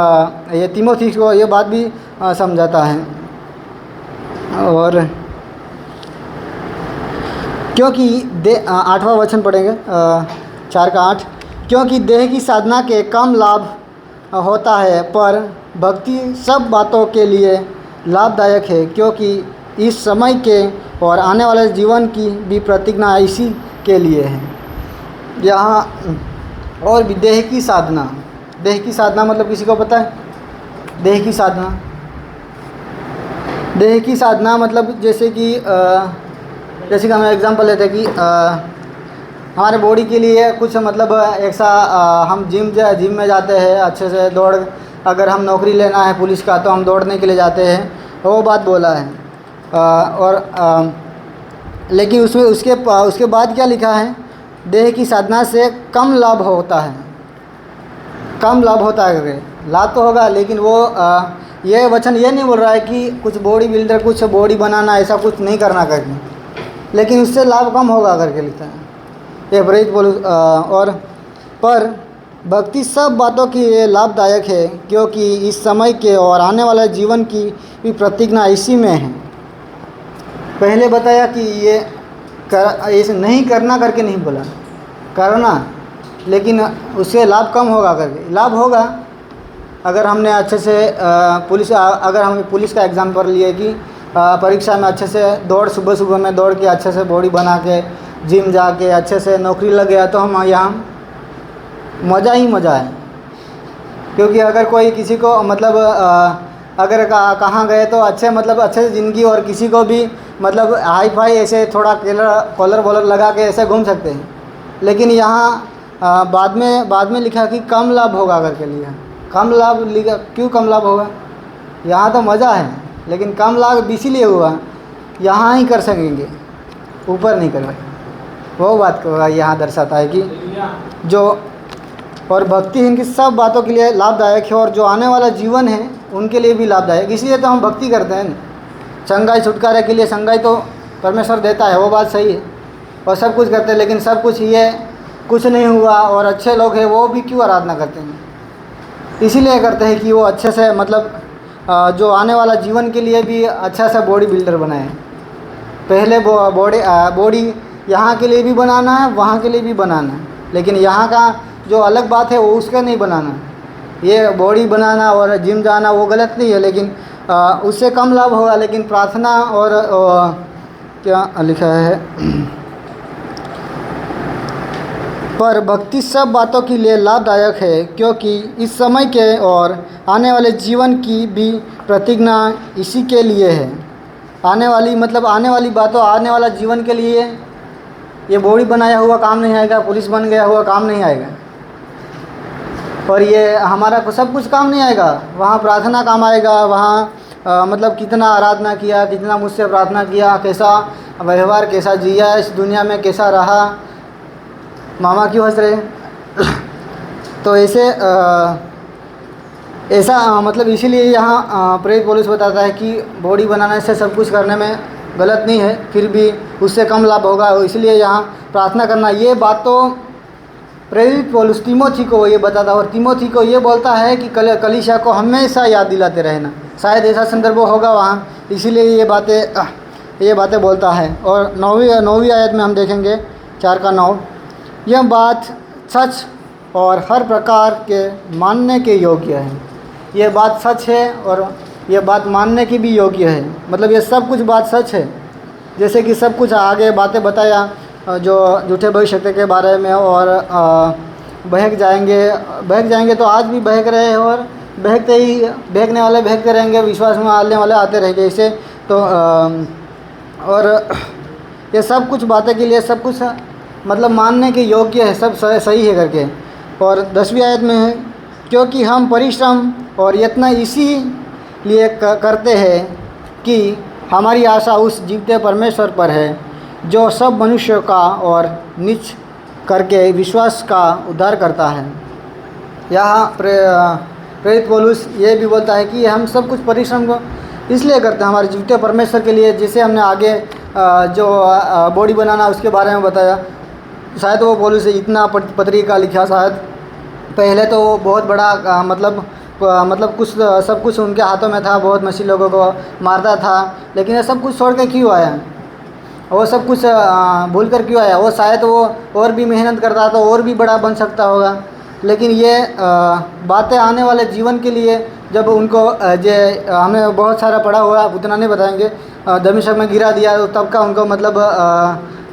ये तीमुथियुस को ये बात भी समझाता है। और क्योंकि 8वां वचन पढ़ेंगे 4 का 8, क्योंकि देह की साधना के कम लाभ होता है पर भक्ति सब बातों के लिए लाभदायक है, क्योंकि इस समय के और आने वाले जीवन की भी प्रतिज्ञा इसी के लिए है। यहाँ और भी देह की साधना मतलब किसी को पता है? देह की साधना मतलब जैसे कि हम एग्जांपल लेते हैं कि हमारे बॉडी के लिए कुछ मतलब ऐसा हम जिम में जाते हैं अच्छे से दौड़, अगर हम नौकरी लेना है पुलिस का तो हम दौड़ने के लिए जाते हैं, वो बात बोला है। लेकिन उसके बाद क्या लिखा है? देह की साधना से कम लाभ होता है करके। लाभ तो होगा, लेकिन वो ये वचन ये नहीं बोल रहा है कि कुछ बॉडी बनाना ऐसा कुछ नहीं करना करके, लेकिन उससे लाभ कम होगा करके लिखा है ये प्रेरित पौलुस। और पर भक्ति सब बातों के लिए लाभदायक है, क्योंकि इस समय के और आने वाले जीवन की भी प्रतिज्ञा इसी में है। पहले बताया कि ये ऐसे नहीं करना करके नहीं बोला, करना, लेकिन उससे लाभ कम होगा करके। लाभ होगा अगर हमने अच्छे से अगर हमने पुलिस का एग्ज़ाम लिए कि परीक्षा में अच्छे से सुबह में दौड़ के अच्छे से बॉडी बना के जिम जाके अच्छे से नौकरी लग गया तो हम यहाँ मज़ा ही मज़ा है। क्योंकि अगर कोई किसी को मतलब अगर कहाँ गए तो अच्छे से ज़िंदगी, और किसी को भी मतलब हाई फाई ऐसे थोड़ा कॉलर वॉलर लगा के ऐसे घूम सकते हैं। लेकिन यहाँ बाद में लिखा कि कम लाभ होगा करके लिखा। कम लाभ लिखा, क्यों कम लाभ होगा? यहाँ तो मज़ा है, लेकिन कम लाभ इसीलिए हुआ यहाँ ही कर सकेंगे, ऊपर नहीं कर पाएंगे। वो बात को यहाँ दर्शाता है कि जो और भक्ति इनकी सब बातों के लिए लाभदायक है, और जो आने वाला जीवन है उनके लिए भी लाभदायक। इसलिए तो हम भक्ति करते हैं। संगाई छुटकारे के लिए संगाई तो परमेश्वर देता है, वो बात सही है, और सब कुछ करते हैं, लेकिन सब कुछ ये कुछ नहीं हुआ और अच्छे लोग हैं वो भी क्यों आराधना करते हैं? इसीलिए करते हैं कि वो अच्छे से मतलब जो आने वाला जीवन के लिए भी अच्छा सा बॉडी बिल्डर बनाए। पहले बॉडी यहाँ के लिए भी बनाना है, वहाँ के लिए भी बनाना है, लेकिन यहाँ का जो अलग बात है वो उसका नहीं बनाना। ये बॉडी बनाना और जिम जाना वो गलत नहीं है, लेकिन उससे कम लाभ होगा। लेकिन प्रार्थना और क्या लिखा है पर भक्ति सब बातों के लिए लाभदायक है, क्योंकि इस समय के और आने वाले जीवन की भी प्रतिज्ञा इसी के लिए है। आने वाली मतलब आने वाली बातों, आने वाला जीवन के लिए ये बॉडी बनाया हुआ काम नहीं आएगा, पुलिस बन गया हुआ काम नहीं आएगा, और ये हमारा सब कुछ काम नहीं आएगा। वहाँ प्रार्थना काम आएगा, वहाँ मतलब कितना आराधना किया, कितना मुझसे प्रार्थना किया, कैसा व्यवहार, कैसा जिया, इस दुनिया में कैसा रहा। मामा क्यों हंस रहे? तो ऐसा मतलब इसीलिए यहाँ प्रेरित पौलुस बताता है कि बॉडी बनाने से सब कुछ करने में गलत नहीं है, फिर भी उससे कम लाभ होगा, इसलिए यहाँ प्रार्थना करना। ये बात तो प्रेरित पौलुस तीमोथी को ये बताता है, और तीमोथी को ये बोलता है कि कलीसिया को हमेशा याद दिलाते रहना। शायद ऐसा संदर्भ होगा वहाँ, इसीलिए ये बातें बोलता है। और नौवीं आयत में हम देखेंगे 4:9, यह बात सच और हर प्रकार के मानने के योग्य है। ये बात सच है और ये बात मानने की भी योग्य है, मतलब ये सब कुछ बात सच है। जैसे कि सब कुछ आगे बातें बताया जो झूठे भविष्य के बारे में, और बहक जाएंगे तो आज भी बहक रहे हैं, और बहकने वाले बहकते रहेंगे, विश्वास में आने वाले आते रहेंगे। इसे तो और ये सब कुछ बातें के लिए सब कुछ मतलब मानने के योग्य है, सब सही है करके। और 10वीं आयत में है, क्योंकि हम परिश्रम और यत्न इसी लिए करते हैं कि हमारी आशा उस जीवते परमेश्वर पर है, जो सब मनुष्यों का और नीच करके विश्वास का उद्धार करता है। यहाँ प्रेरित पौलुस ये भी बोलता है कि हम सब कुछ परिश्रम को इसलिए करते हैं हमारे जीवते परमेश्वर के लिए। जैसे हमने आगे जो बॉडी बनाना उसके बारे में बताया, शायद वो पौलुस इतना पत्रिका लिखा, शायद पहले तो वो बहुत बड़ा मतलब कुछ सब कुछ उनके हाथों में था, बहुत मसीह लोगों को मारता था, लेकिन ये सब कुछ छोड़ के क्यों आया? वो सब कुछ भूल कर क्यों आया? वो शायद वो और भी मेहनत करता तो और भी बड़ा बन सकता होगा, लेकिन ये बातें आने वाले जीवन के लिए जब उनको हमें बहुत सारा पढ़ा हुआ, उतना नहीं बताएंगे, दमिश्क में गिरा दिया तो तब का उनको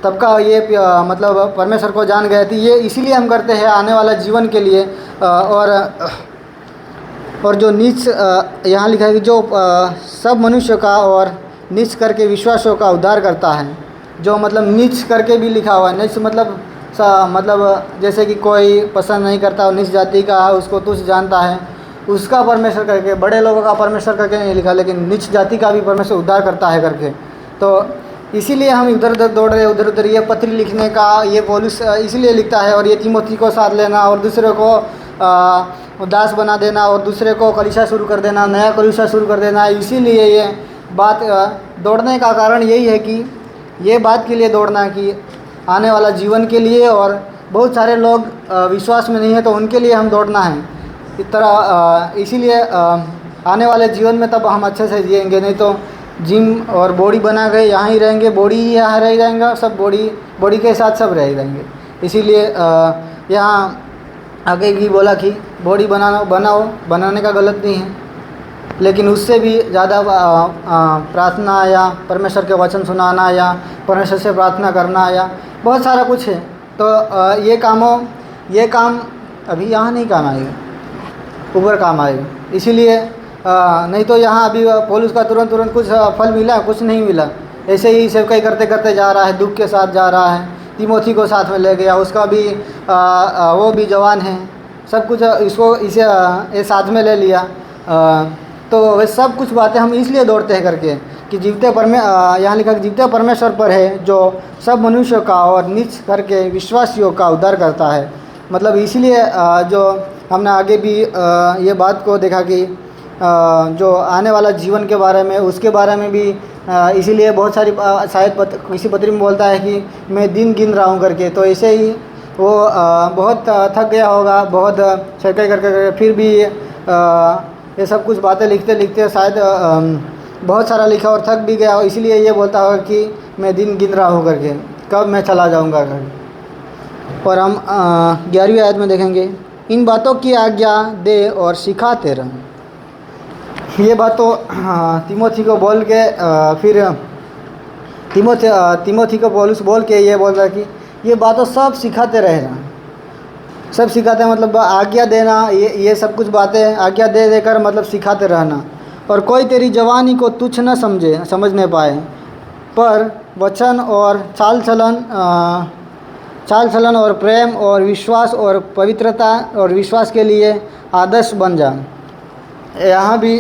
तब का ये मतलब परमेश्वर को जान गए थे। ये इसीलिए हम करते हैं आने वाला जीवन के लिए। और जो नीच यहाँ लिखा है कि जो सब मनुष्य का और नीच करके विश्वासों का उद्धार करता है। जो मतलब नीच करके भी लिखा हुआ है, नीच मतलब जैसे कि कोई पसंद नहीं करता, नीच जाति का उसको तुच्छ जानता है, उसका परमेश्वर करके, बड़े लोगों का परमेश्वर करके नहीं लिखा, लेकिन नीच जाति का भी परमेश्वर उद्धार करता है करके। तो इसीलिए हम इधर उधर दौड़ रहे, उधर उधर ये पत्री लिखने का ये पौलुस इसीलिए लिखता है। और ये तीमोथी को साथ लेना और दूसरे को दास बना देना और दूसरे को कलीसिया शुरू कर देना, नया कलीसिया शुरू कर देना, इसीलिए ये बात दौड़ने का कारण यही है कि ये बात के लिए दौड़ना कि आने वाला जीवन के लिए, और बहुत सारे लोग विश्वास में नहीं है तो उनके लिए हम दौड़ना है इस तरह। इसीलिए आने वाले जीवन में तब हम अच्छे से जिएंगे, नहीं तो जिम और बॉडी बना गए यहाँ ही रहेंगे, बॉडी ही यहाँ रह जाएगा, सब बॉडी के साथ सब रह जाएंगे। इसीलिए यहाँ आगे भी बोला कि बॉडी बनाने का गलत नहीं है, लेकिन उससे भी ज़्यादा प्रार्थना या परमेश्वर के वचन सुनाना या परमेश्वर से प्रार्थना करना या बहुत सारा कुछ है। तो ये काम अभी यहाँ नहीं काम आएगा, ऊपर काम आएगा। इसीलिए नहीं तो यहाँ अभी पौलुस का तुरंत कुछ फल मिला, कुछ नहीं मिला, ऐसे ही सेवकाई करते करते जा रहा है, दुख के साथ जा रहा है। तीमोथी को साथ में ले गया, उसका भी वो भी जवान है, सब कुछ इसे साथ में ले लिया। तो वे सब कुछ बातें हम इसलिए दौड़ते हैं करके कि यहाँ लिखा कि जीवते परमेश्वर पर है, जो सब मनुष्यों का और नीच करके विश्वासियों का उद्धार करता है। मतलब इसलिए जो हमने आगे भी ये बात को देखा कि जो आने वाला जीवन के बारे में, उसके बारे में भी इसीलिए बहुत सारी शायद किसी पत्री में बोलता है कि मैं दिन गिन रहा हूँ करके। तो ऐसे ही वो बहुत थक गया होगा, बहुत सेवकाई करके फिर भी ये सब कुछ बातें लिखते लिखते शायद बहुत सारा लिखा और थक भी गया, इसलिए ये बोलता होगा कि मैं दिन गिन रहा हूँ करके, कब मैं चला जाऊँगा घर। और हम 11वीं आयत में देखेंगे, इन बातों की आज्ञा दे और सिखाते रह। ये बात तो तिमोथी को बोल के फिर तिमोथी को पौलुस बोल के ये बोल रहा है कि ये बातों सब सिखाते रहना। सब सिखाते हैं मतलब आज्ञा देना, ये सब कुछ बातें आज्ञा दे देकर मतलब सिखाते रहना। और कोई तेरी जवानी को तुच्छ न समझ नहीं पाए, पर वचन और चाल चलन और प्रेम और विश्वास और पवित्रता और विश्वास के लिए आदर्श बन जा। यहाँ भी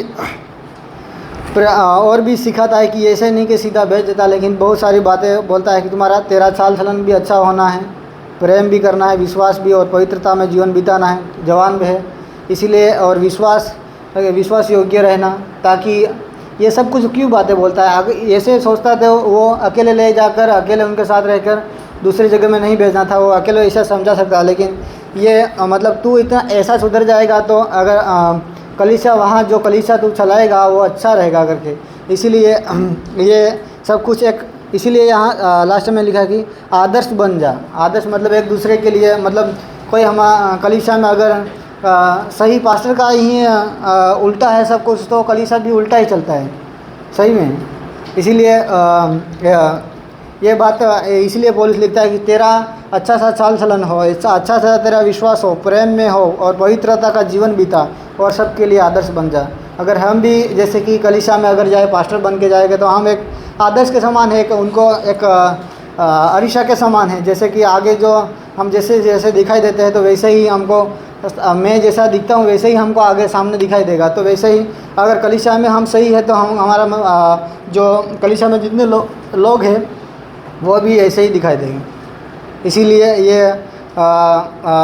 और भी सिखाता है कि ऐसे नहीं कि सीधा भेज देता, लेकिन बहुत सारी बातें बोलता है कि तेरा चाल चलन भी अच्छा होना है, प्रेम भी करना है, विश्वास भी और पवित्रता में जीवन बिताना है। जवान भी है इसीलिए, और विश्वास योग्य रहना, ताकि ये सब कुछ क्यों बातें बोलता है। ऐसे सोचता था वो अकेले ले जाकर अकेले उनके साथ रहकर दूसरी जगह में नहीं भेजना था, वो अकेले ऐसा समझा सकता। लेकिन ये मतलब तू इतना ऐसा सुधर जाएगा तो अगर कलीसिया वहाँ जो कलीसिया तू चलाएगा वो अच्छा रहेगा करके, इसीलिए ये सब कुछ एक, इसीलिए यहाँ लास्ट में लिखा कि आदर्श बन जा। आदर्श मतलब एक दूसरे के लिए, मतलब कोई हम कलीसिया में अगर सही पास्टर का ही उल्टा है सब कुछ, तो कलीसिया भी उल्टा ही चलता है सही में। इसीलिए ये बात इसलिए पौलुस लिखता है कि तेरा अच्छा सा चाल चलन हो, अच्छा सा तेरा विश्वास हो, प्रेम में हो और पवित्रता का जीवन बीता और सबके लिए आदर्श बन जा। अगर हम भी जैसे कि कलीसिया में अगर जाए पास्टर बन के जाएंगे तो हम एक आदर्श के समान है, कि उनको एक अरीसा के समान है। जैसे कि आगे जो हम जैसे जैसे दिखाई देते हैं तो वैसे ही हमको, मैं जैसा दिखता हूँ वैसे ही हमको आगे सामने दिखाई देगा। तो वैसे ही अगर कलीसिया में हम सही है तो हम हमारा जो कलीसिया में जितने लोग हैं वो भी ऐसे ही दिखाई देंगे। इसीलिए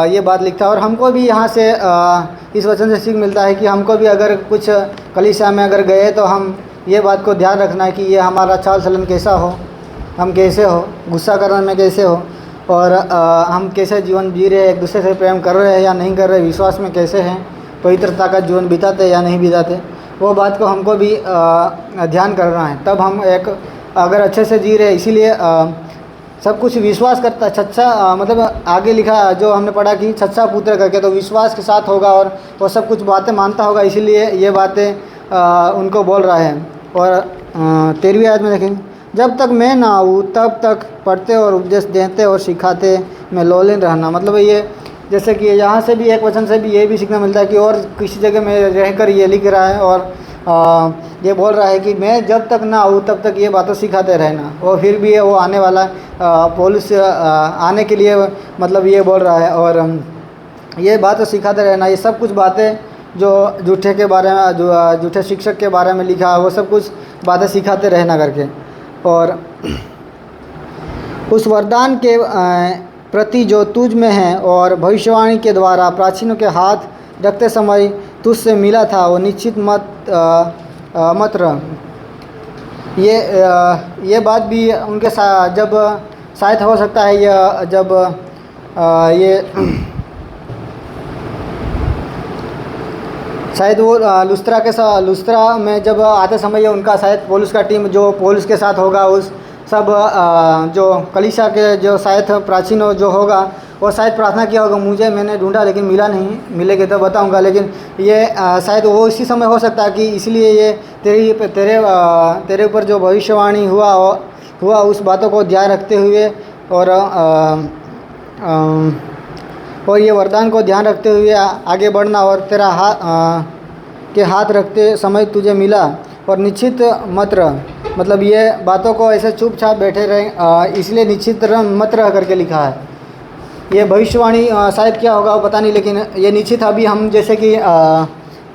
ये बात लिखता है। और हमको भी यहाँ से इस वचन से सीख मिलता है कि हमको भी अगर कुछ कलीसिया में अगर गए तो हम ये बात को ध्यान रखना है कि ये हमारा चाल चलन कैसा हो, हम कैसे हो, गुस्सा करने में कैसे हो, और हम कैसे जीवन जी रहे हैं, एक दूसरे से प्रेम कर रहे हैं या नहीं कर रहे, विश्वास में कैसे हैं, पवित्रता का जीवन बिताते या नहीं बिताते, वो बात को हमको भी ध्यान करना है। तब हम एक अगर अच्छे से जी रहे। इसीलिए सब कुछ विश्वास करता है सच्चा, मतलब आगे लिखा जो हमने पढ़ा कि सच्चा पुत्र करके, तो विश्वास के साथ होगा और वो सब कुछ बातें मानता होगा। इसीलिए ये बातें उनको बोल रहा है। और 13वीं आयत में देखेंगे, जब तक मैं ना आऊँ तब तक पढ़ते और उपदेश देते और सिखाते में लोलीन रहना। मतलब ये जैसे कि यहाँ से भी एक वचन से भी ये भी सीखना मिलता है कि और किसी जगह में रहकर ये लिख रहा है और ये बोल रहा है कि मैं जब तक ना आऊँ तब तक ये बातें सिखाते रहना। और फिर भी वो आने वाला पौलुस आने के लिए मतलब ये बोल रहा है, और ये बातें सिखाते रहना। ये सब कुछ बातें जो झूठे के बारे में, जो झूठे शिक्षक के बारे में लिखा है, वो सब कुछ बातें सिखाते रहना करके। और उस वरदान के प्रति जो तुझ में है और भविष्यवाणी के द्वारा प्राचीनों के हाथ रखते समय तुझसे मिला था, वो निश्चित मत रह। ये बात भी उनके साथ जब शायद हो सकता है, ये जब ये शायद वो लुस्त्रा में जब आते समय उनका शायद पौलुस का टीम जो पौलुस के साथ होगा, उस सब जो कलीसिया के जो शायद प्राचीन जो होगा, वो शायद प्रार्थना किया होगा, मैंने ढूंढा लेकिन मिला नहीं, मिलेगा तो बताऊंगा। लेकिन ये शायद वो इसी समय हो सकता है कि इसलिए ये तेरे ऊपर जो भविष्यवाणी हुआ उस बातों को ध्यान रखते हुए और ये वरदान को ध्यान रखते हुए आगे बढ़ना, और तेरा हाथ रखते समय तुझे मिला और निश्चित मत रह। मतलब ये बातों को ऐसे चुपचाप बैठे रहे, इसलिए निश्चित मत रह करके लिखा है। ये भविष्यवाणी शायद क्या होगा वो पता नहीं, लेकिन ये निश्चित अभी हम जैसे कि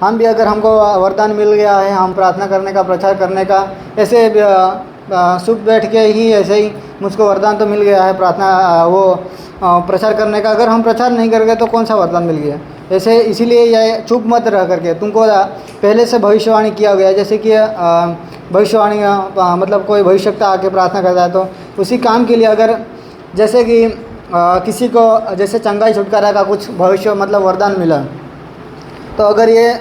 हम भी अगर हमको वरदान मिल गया है, हम प्रार्थना करने का, प्रचार करने का, ऐसे सुख बैठ के ही ऐसे ही मुझको वरदान तो मिल गया है प्रार्थना वो प्रचार करने का। अगर हम प्रचार नहीं कर गए तो कौन सा वरदान मिल गया ऐसे। इसीलिए ये चुप मत रह करके, तुमको पहले से भविष्यवाणी किया गया। जैसे कि भविष्यवाणी मतलब कोई भविष्यवक्ता आके प्रार्थना करता है तो उसी काम के लिए अगर जैसे कि किसी को जैसे चंगाई छुटकारा का कुछ भविष्य मतलब वरदान मिला, तो अगर ये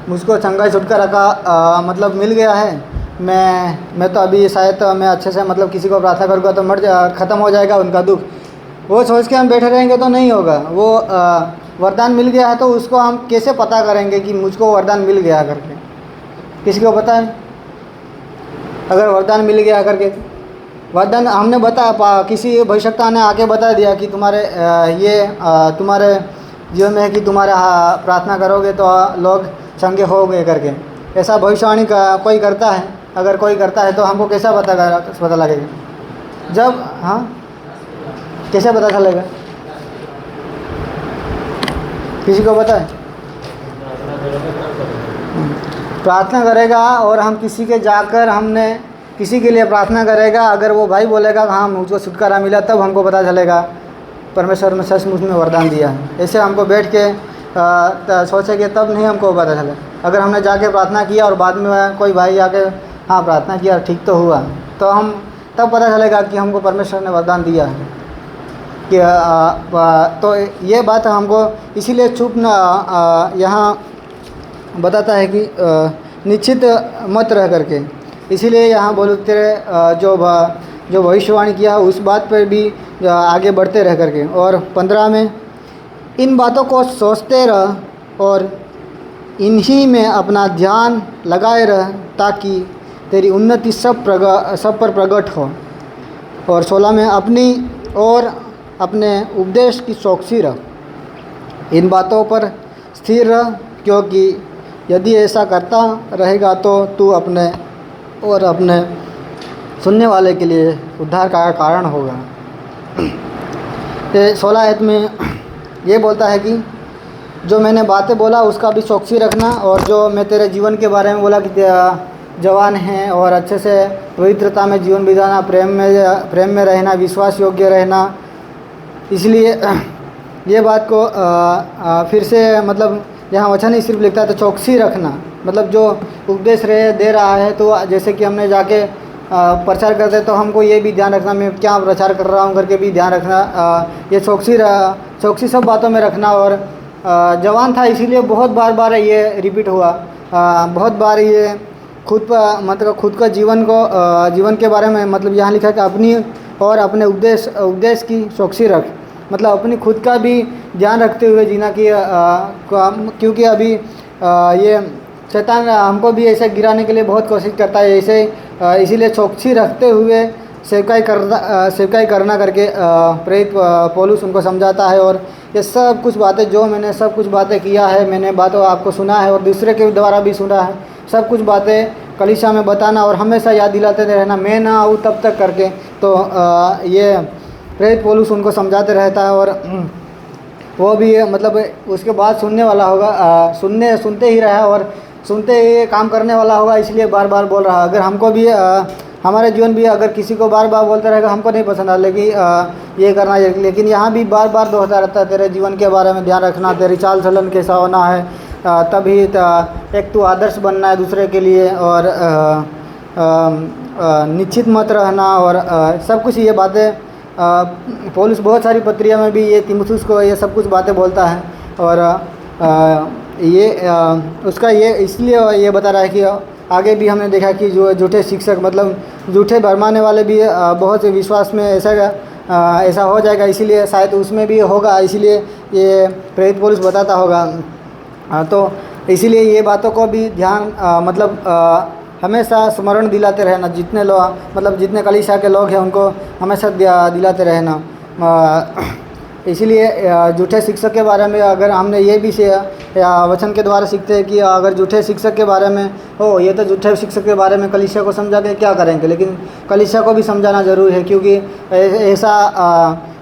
मुझको चंगाई छुटकारा का मतलब मिल गया है, मैं तो अभी शायद मैं अच्छे से मतलब किसी को प्रार्थना करूँगा तो ख़त्म हो जाएगा उनका दुख, वो सोच के हम बैठे रहेंगे तो नहीं होगा। वो वरदान मिल गया है तो उसको हम कैसे पता करेंगे कि मुझको वरदान मिल गया करके? किसी को पता है? अगर वरदान मिल गया करके, वरदान हमने किसी भविष्यवक्ता ने आके बता दिया कि तुम्हारे जीवन में है कि तुम्हारे प्रार्थना करोगे तो लोग चंगे हो गए करके, ऐसा भविष्यवाणी कोई करता है? अगर कोई करता है तो हमको कैसा पता लगेगा? जब कैसे पता चलेगा? किसी को पता है? प्रार्थना करेगा और हम किसी के जाकर हमने किसी के लिए प्रार्थना करेगा, अगर वो भाई बोलेगा हाँ मुझको छुटकारा मिला, तब हमको पता चलेगा परमेश्वर ने सचमुच में वरदान दिया है। ऐसे हमको बैठ के सोचेंगे तब नहीं हमको पता चले। अगर हमने जाके प्रार्थना किया और बाद में कोई भाई आके हाँ प्रार्थना किया ठीक तो हुआ, तो हम तब पता चलेगा कि हमको परमेश्वर ने वरदान दिया है कि तो ये बात हमको इसीलिए चुप न यहाँ बताता है कि निश्चित मत रह करके। इसीलिए यहाँ बोलते जो भविष्यवाणी किया उस बात पर भी आगे बढ़ते रह करके। और 15 में इन बातों को सोचते रह और इन्हीं में अपना ध्यान लगाए रह ताकि तेरी उन्नति सब पर प्रकट हो। और 16 में अपनी और अपने उपदेश की चौकसी रह, इन बातों पर स्थिर रह, क्योंकि यदि ऐसा करता रहेगा तो तू अपने और अपने सुनने वाले के लिए उद्धार का कारण होगा। 16 आयत में ये बोलता है कि जो मैंने बातें बोला उसका भी चौकसी रखना, और जो मैं तेरे जीवन के बारे में बोला कि जवान हैं और अच्छे से पवित्रता में जीवन बिताना, प्रेम में रहना, विश्वास योग्य रहना। इसलिए ये बात को फिर से मतलब यहाँ वचन ही सिर्फ लिखता है तो चौकसी रखना, मतलब जो उपदेश दे रहा है, तो जैसे कि हमने जाके प्रचार करते तो हमको ये भी ध्यान रखना मैं क्या प्रचार कर रहा हूँ करके भी ध्यान रखना। ये चौकसी सब बातों में रखना। और जवान था इसीलिए बहुत बार ये रिपीट हुआ, बहुत बार ये खुद का जीवन के बारे में मतलब यहाँ लिखा है कि अपनी और अपने उपदेश की चौकसी रख, मतलब अपनी खुद का भी ध्यान रखते हुए जीना कि क्योंकि अभी ये शैतान हमको भी ऐसे गिराने के लिए बहुत कोशिश करता है। ऐसे इसीलिए चौकसी रखते हुए सेवकाई करना करके प्रेरित पौलुस उनको समझाता है। और ये सब कुछ बातें जो मैंने सब कुछ बातें किया है, मैंने बातों आपको सुना है और दूसरे के द्वारा भी सुना है, सब कुछ बातें कलीसिया में बताना और हमेशा याद दिलाते रहना, मैं ना आऊँ तब तक करके। तो ये प्रेरित पौलुस उनको समझाते रहता है। और वो भी मतलब उसके बाद सुनने वाला होगा, सुनते ही रहा और सुनते ही काम करने वाला होगा, इसलिए बार बार बोल रहा है। अगर हमको भी हमारे जीवन भी अगर किसी को बार बार बोलते रहेगा हमको नहीं पसंद आ, लेकिन ये करना, लेकिन यहाँ भी बार बार दोहराता रहता है तेरे जीवन के बारे में ध्यान रखना, तेरी चाल चलन कैसा होना है, तभी एक तो आदर्श बनना है दूसरे के लिए, और निश्चित मत रहना, और सब कुछ ये बातें पौलुस बहुत सारी पत्रिया में भी ये तीमुथियुस को ये सब कुछ बातें बोलता है। और ये उसका ये इसलिए ये बता रहा है कि आगे भी हमने देखा कि जो झूठे शिक्षक मतलब झूठे भरमाने वाले भी बहुत से विश्वास में ऐसा हो जाएगा, इसीलिए शायद उसमें भी होगा, इसीलिए ये प्रेरित पौलुस बताता होगा। तो इसीलिए ये बातों को भी ध्यान हमेशा स्मरण दिलाते रहना, जितने लोग मतलब जितने कलीसिया के लोग हैं उनको हमेशा दिलाते रहना। इसीलिए झूठे शिक्षक के बारे में अगर हमने ये भी वचन के द्वारा सीखते हैं कि अगर झूठे शिक्षक के बारे में हो, ये तो झूठे शिक्षक के बारे में कलीसिया को समझा के क्या करेंगे, लेकिन कलीसिया को भी समझाना ज़रूरी है, क्योंकि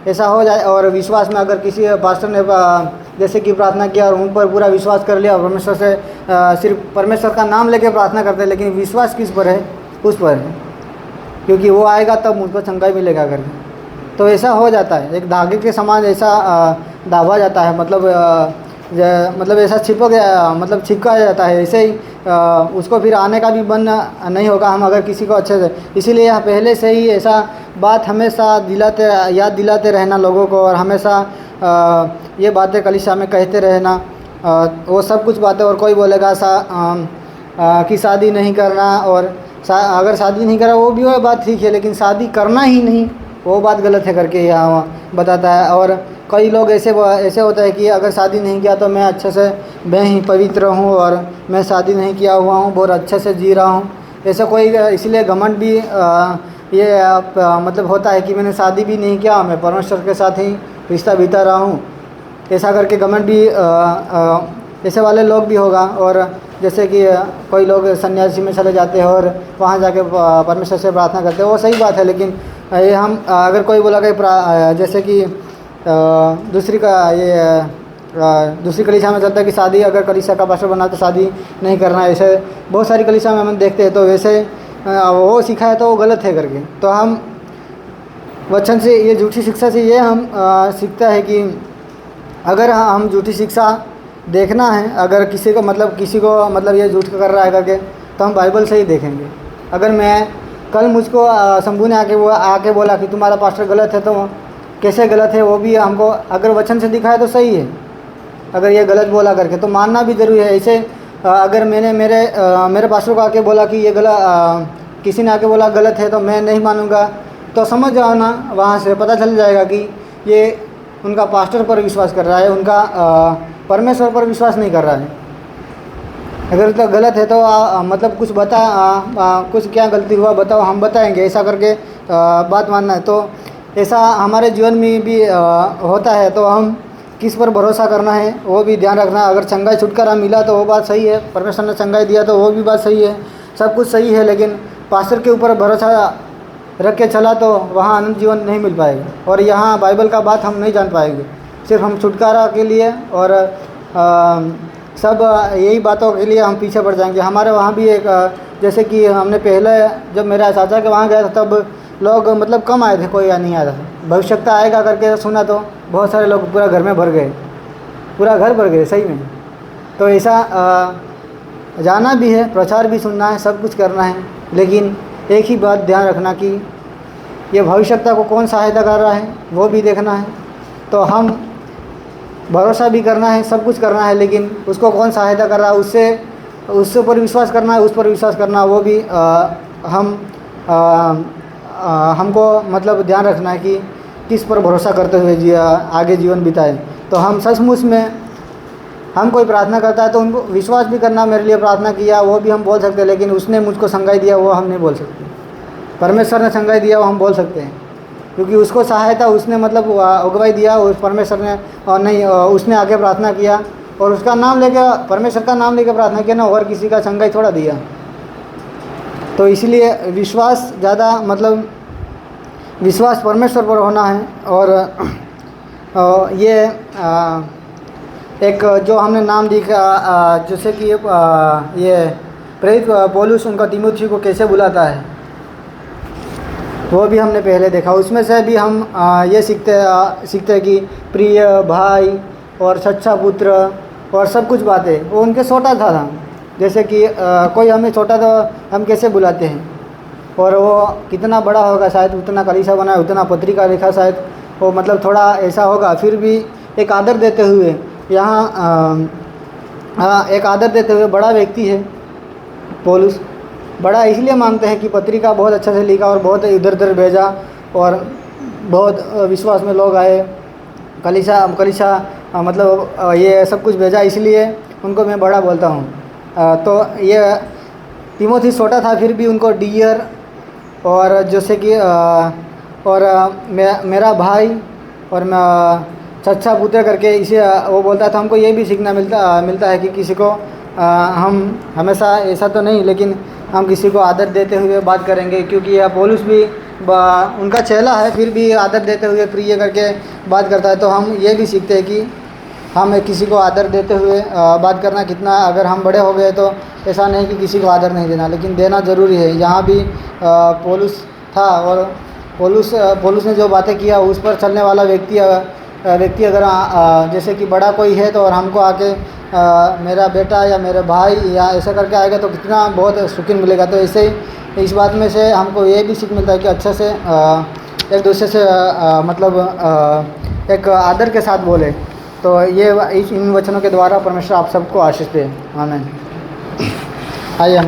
ऐसा हो जाए और विश्वास में अगर किसी पास्टर ने जैसे कि प्रार्थना किया और उन पर पूरा विश्वास कर लिया, परमेश्वर से सिर्फ परमेश्वर का नाम लेके प्रार्थना करते हैं, लेकिन विश्वास किस पर है? उस पर है, क्योंकि वो आएगा तब मुझ पर चंगाई मिलेगा करके। तो ऐसा हो जाता है, एक धागे के समान ऐसा दाबा जाता है, मतलब ऐसा छिपका जाता है, ऐसे ही उसको फिर आने का भी बन नहीं होगा हम अगर किसी को अच्छे से। इसीलिए यहाँ पहले से ही ऐसा बात हमेशा याद दिलाते रहना लोगों को, और हमेशा ये बातें कलीसिया में कहते रहना। वो सब कुछ बातें। और कोई बोलेगा कि शादी नहीं करना, और अगर शादी नहीं करा वो भी वो बात ठीक है, लेकिन शादी करना ही नहीं वो बात गलत है करके यहाँ बताता है। और कई लोग ऐसे होता है कि अगर शादी नहीं किया तो मैं अच्छे से मैं ही पवित्र हूँ और मैं शादी नहीं किया हुआ हूँ, बहुत अच्छे से जी रहा हूँ। ऐसा कोई इसलिए घमंड भी मतलब होता है कि मैंने शादी भी नहीं किया, मैं परमेश्वर के साथ ही रिश्ता बिता रहा हूँ, ऐसा करके घमंड भी ऐसे वाले लोग भी होगा। और जैसे कि कोई लोग सन्यासी में चले जाते हैं और वहाँ जाके परमेश्वर से प्रार्थना करते हैं, वो सही बात है। लेकिन ये हम अगर कोई बोला कि जैसे कि दूसरी कलीसिया में चलता है कि शादी अगर कलीसिया का पास्टर बना तो शादी नहीं करना, ऐसे बहुत सारी कलीसिया में हम देखते हैं। तो वैसे वो सीखा है तो वो गलत है करके। तो हम वचन से, ये झूठी शिक्षा से ये हम सीखता है कि अगर हम झूठी शिक्षा देखना है, अगर किसी को मतलब ये झूठ कर रहा है करके, तो हम बाइबल से ही देखेंगे। अगर मैं कल मुझको शंभू ने आके बोला कि तुम्हारा पास्टर गलत है, तो कैसे गलत है वो भी हमको अगर वचन से दिखाए तो सही है। अगर ये गलत बोला करके तो मानना भी ज़रूरी है। ऐसे अगर मैंने मेरे पास्टर को आके बोला कि ये गलत, किसी ने आके बोला गलत है, तो मैं नहीं मानूंगा, तो समझ जाओ ना, वहाँ से पता चल जाएगा कि ये उनका पास्टर पर विश्वास कर रहा है, उनका परमेश्वर पर विश्वास नहीं कर रहा है। अगर तो गलत है तो मतलब कुछ कुछ क्या गलती हुआ बताओ, हम बताएंगे, ऐसा करके बात मानना है। तो ऐसा हमारे जीवन में भी होता है। तो हम किस पर भरोसा करना है वो भी ध्यान रखना। अगर चंगाई छुटकारा मिला तो वो बात सही है, परमेश्वर ने चंगाई दिया तो वो भी बात सही है, सब कुछ सही है। लेकिन पास्टर के ऊपर भरोसा रख के चला तो वहाँ अनंत जीवन नहीं मिल पाएगा, और यहाँ बाइबल का बात हम नहीं जान पाएंगे। सिर्फ हम छुटकारा के लिए और सब यही बातों के लिए हम पीछे पड़ जाएंगे। हमारे वहाँ भी एक जैसे कि हमने पहले जब मेरा चाचा के वहाँ गया था तब लोग मतलब कम आए थे, कोई नहीं आया था। भविष्यता आएगा करके सुना तो बहुत सारे लोग पूरा घर में भर गए, पूरा घर भर गए सही में। तो ऐसा जाना भी है, प्रचार भी सुनना है, सब कुछ करना है, लेकिन एक ही बात ध्यान रखना कि ये भविष्यता को कौन सहायता कर रहा है वो भी देखना है। तो हम भरोसा भी करना है, सब कुछ करना है, लेकिन उसको कौन सहायता कर रहा है उससे ऊपर विश्वास करना है, उस पर विश्वास करना, वो भी हमको मतलब ध्यान रखना है कि किस पर भरोसा करते हुए आगे जीवन बिताए। तो हम सचमुच में हम कोई प्रार्थना करता है तो उनको विश्वास भी करना, मेरे लिए प्रार्थना किया वो भी हम बोल सकते हैं, लेकिन उसने मुझको संगाई दिया वो हम नहीं बोल सकते। परमेश्वर ने संगाई दिया वो हम बोल सकते हैं, क्योंकि उसको सहायता उसने मतलब अगुवाई दिया उस परमेश्वर ने, और नहीं उसने आगे प्रार्थना किया और उसका नाम लेके, परमेश्वर का नाम लेके प्रार्थना किया ना, और किसी का संगाई थोड़ा दिया। तो इसलिए विश्वास ज़्यादा मतलब विश्वास परमेश्वर पर होना है। और ये एक जो हमने नाम देखा जैसे कि ये प्रेरित पौलुस उनका तीमुथियुस को कैसे बुलाता है वो भी हमने पहले देखा। उसमें से भी हम ये सीखते हैं कि प्रिय भाई और सच्चा पुत्र और सब कुछ बातें वो उनके छोटा था। जैसे कि कोई हमें छोटा तो हम कैसे बुलाते हैं, और वो कितना बड़ा होगा शायद उतना कलीसिया बना, उतना पत्रिका लिखा शायद वो मतलब थोड़ा ऐसा होगा, फिर भी एक आदर देते हुए यहाँ एक आदर देते हुए बड़ा व्यक्ति है पौलुस। बड़ा इसलिए मानते हैं कि पत्रिका बहुत अच्छा से लिखा और बहुत इधर उधर भेजा और बहुत विश्वास में लोग आए, कलीसिया मतलब ये सब कुछ भेजा, इसलिए उनको मैं बड़ा बोलता हूँ। तो ये तीमुथियुस छोटा था फिर भी उनको डियर और जैसे कि और मेरा भाई और सच्चा पुत्र करके इसे वो बोलता था। हमको ये भी सीखना मिलता है कि किसी को हम हमेशा ऐसा तो नहीं, लेकिन हम किसी को आदर देते हुए बात करेंगे, क्योंकि यह पौलुस भी उनका चेला है फिर भी आदर देते हुए प्रिय करके बात करता है। तो हम ये भी सीखते हैं कि हम किसी को आदर देते हुए बात करना कितना, अगर हम बड़े हो गए तो ऐसा नहीं कि किसी को आदर नहीं देना, लेकिन देना ज़रूरी है। यहाँ भी पौलुस था और पौलुस ने जो बातें किया उस पर चलने वाला व्यक्ति अगर जैसे कि बड़ा कोई है तो और हमको आके मेरा बेटा या मेरे भाई या ऐसा करके आएगा तो कितना बहुत सुकून मिलेगा। तो ऐसे ही इस बात में से हमको ये भी सीख मिलता है कि अच्छे से एक दूसरे से मतलब एक आदर के साथ बोले। तो ये इन वचनों के द्वारा परमेश्वर आप सबको आशीष दे। आमीन। आइए हम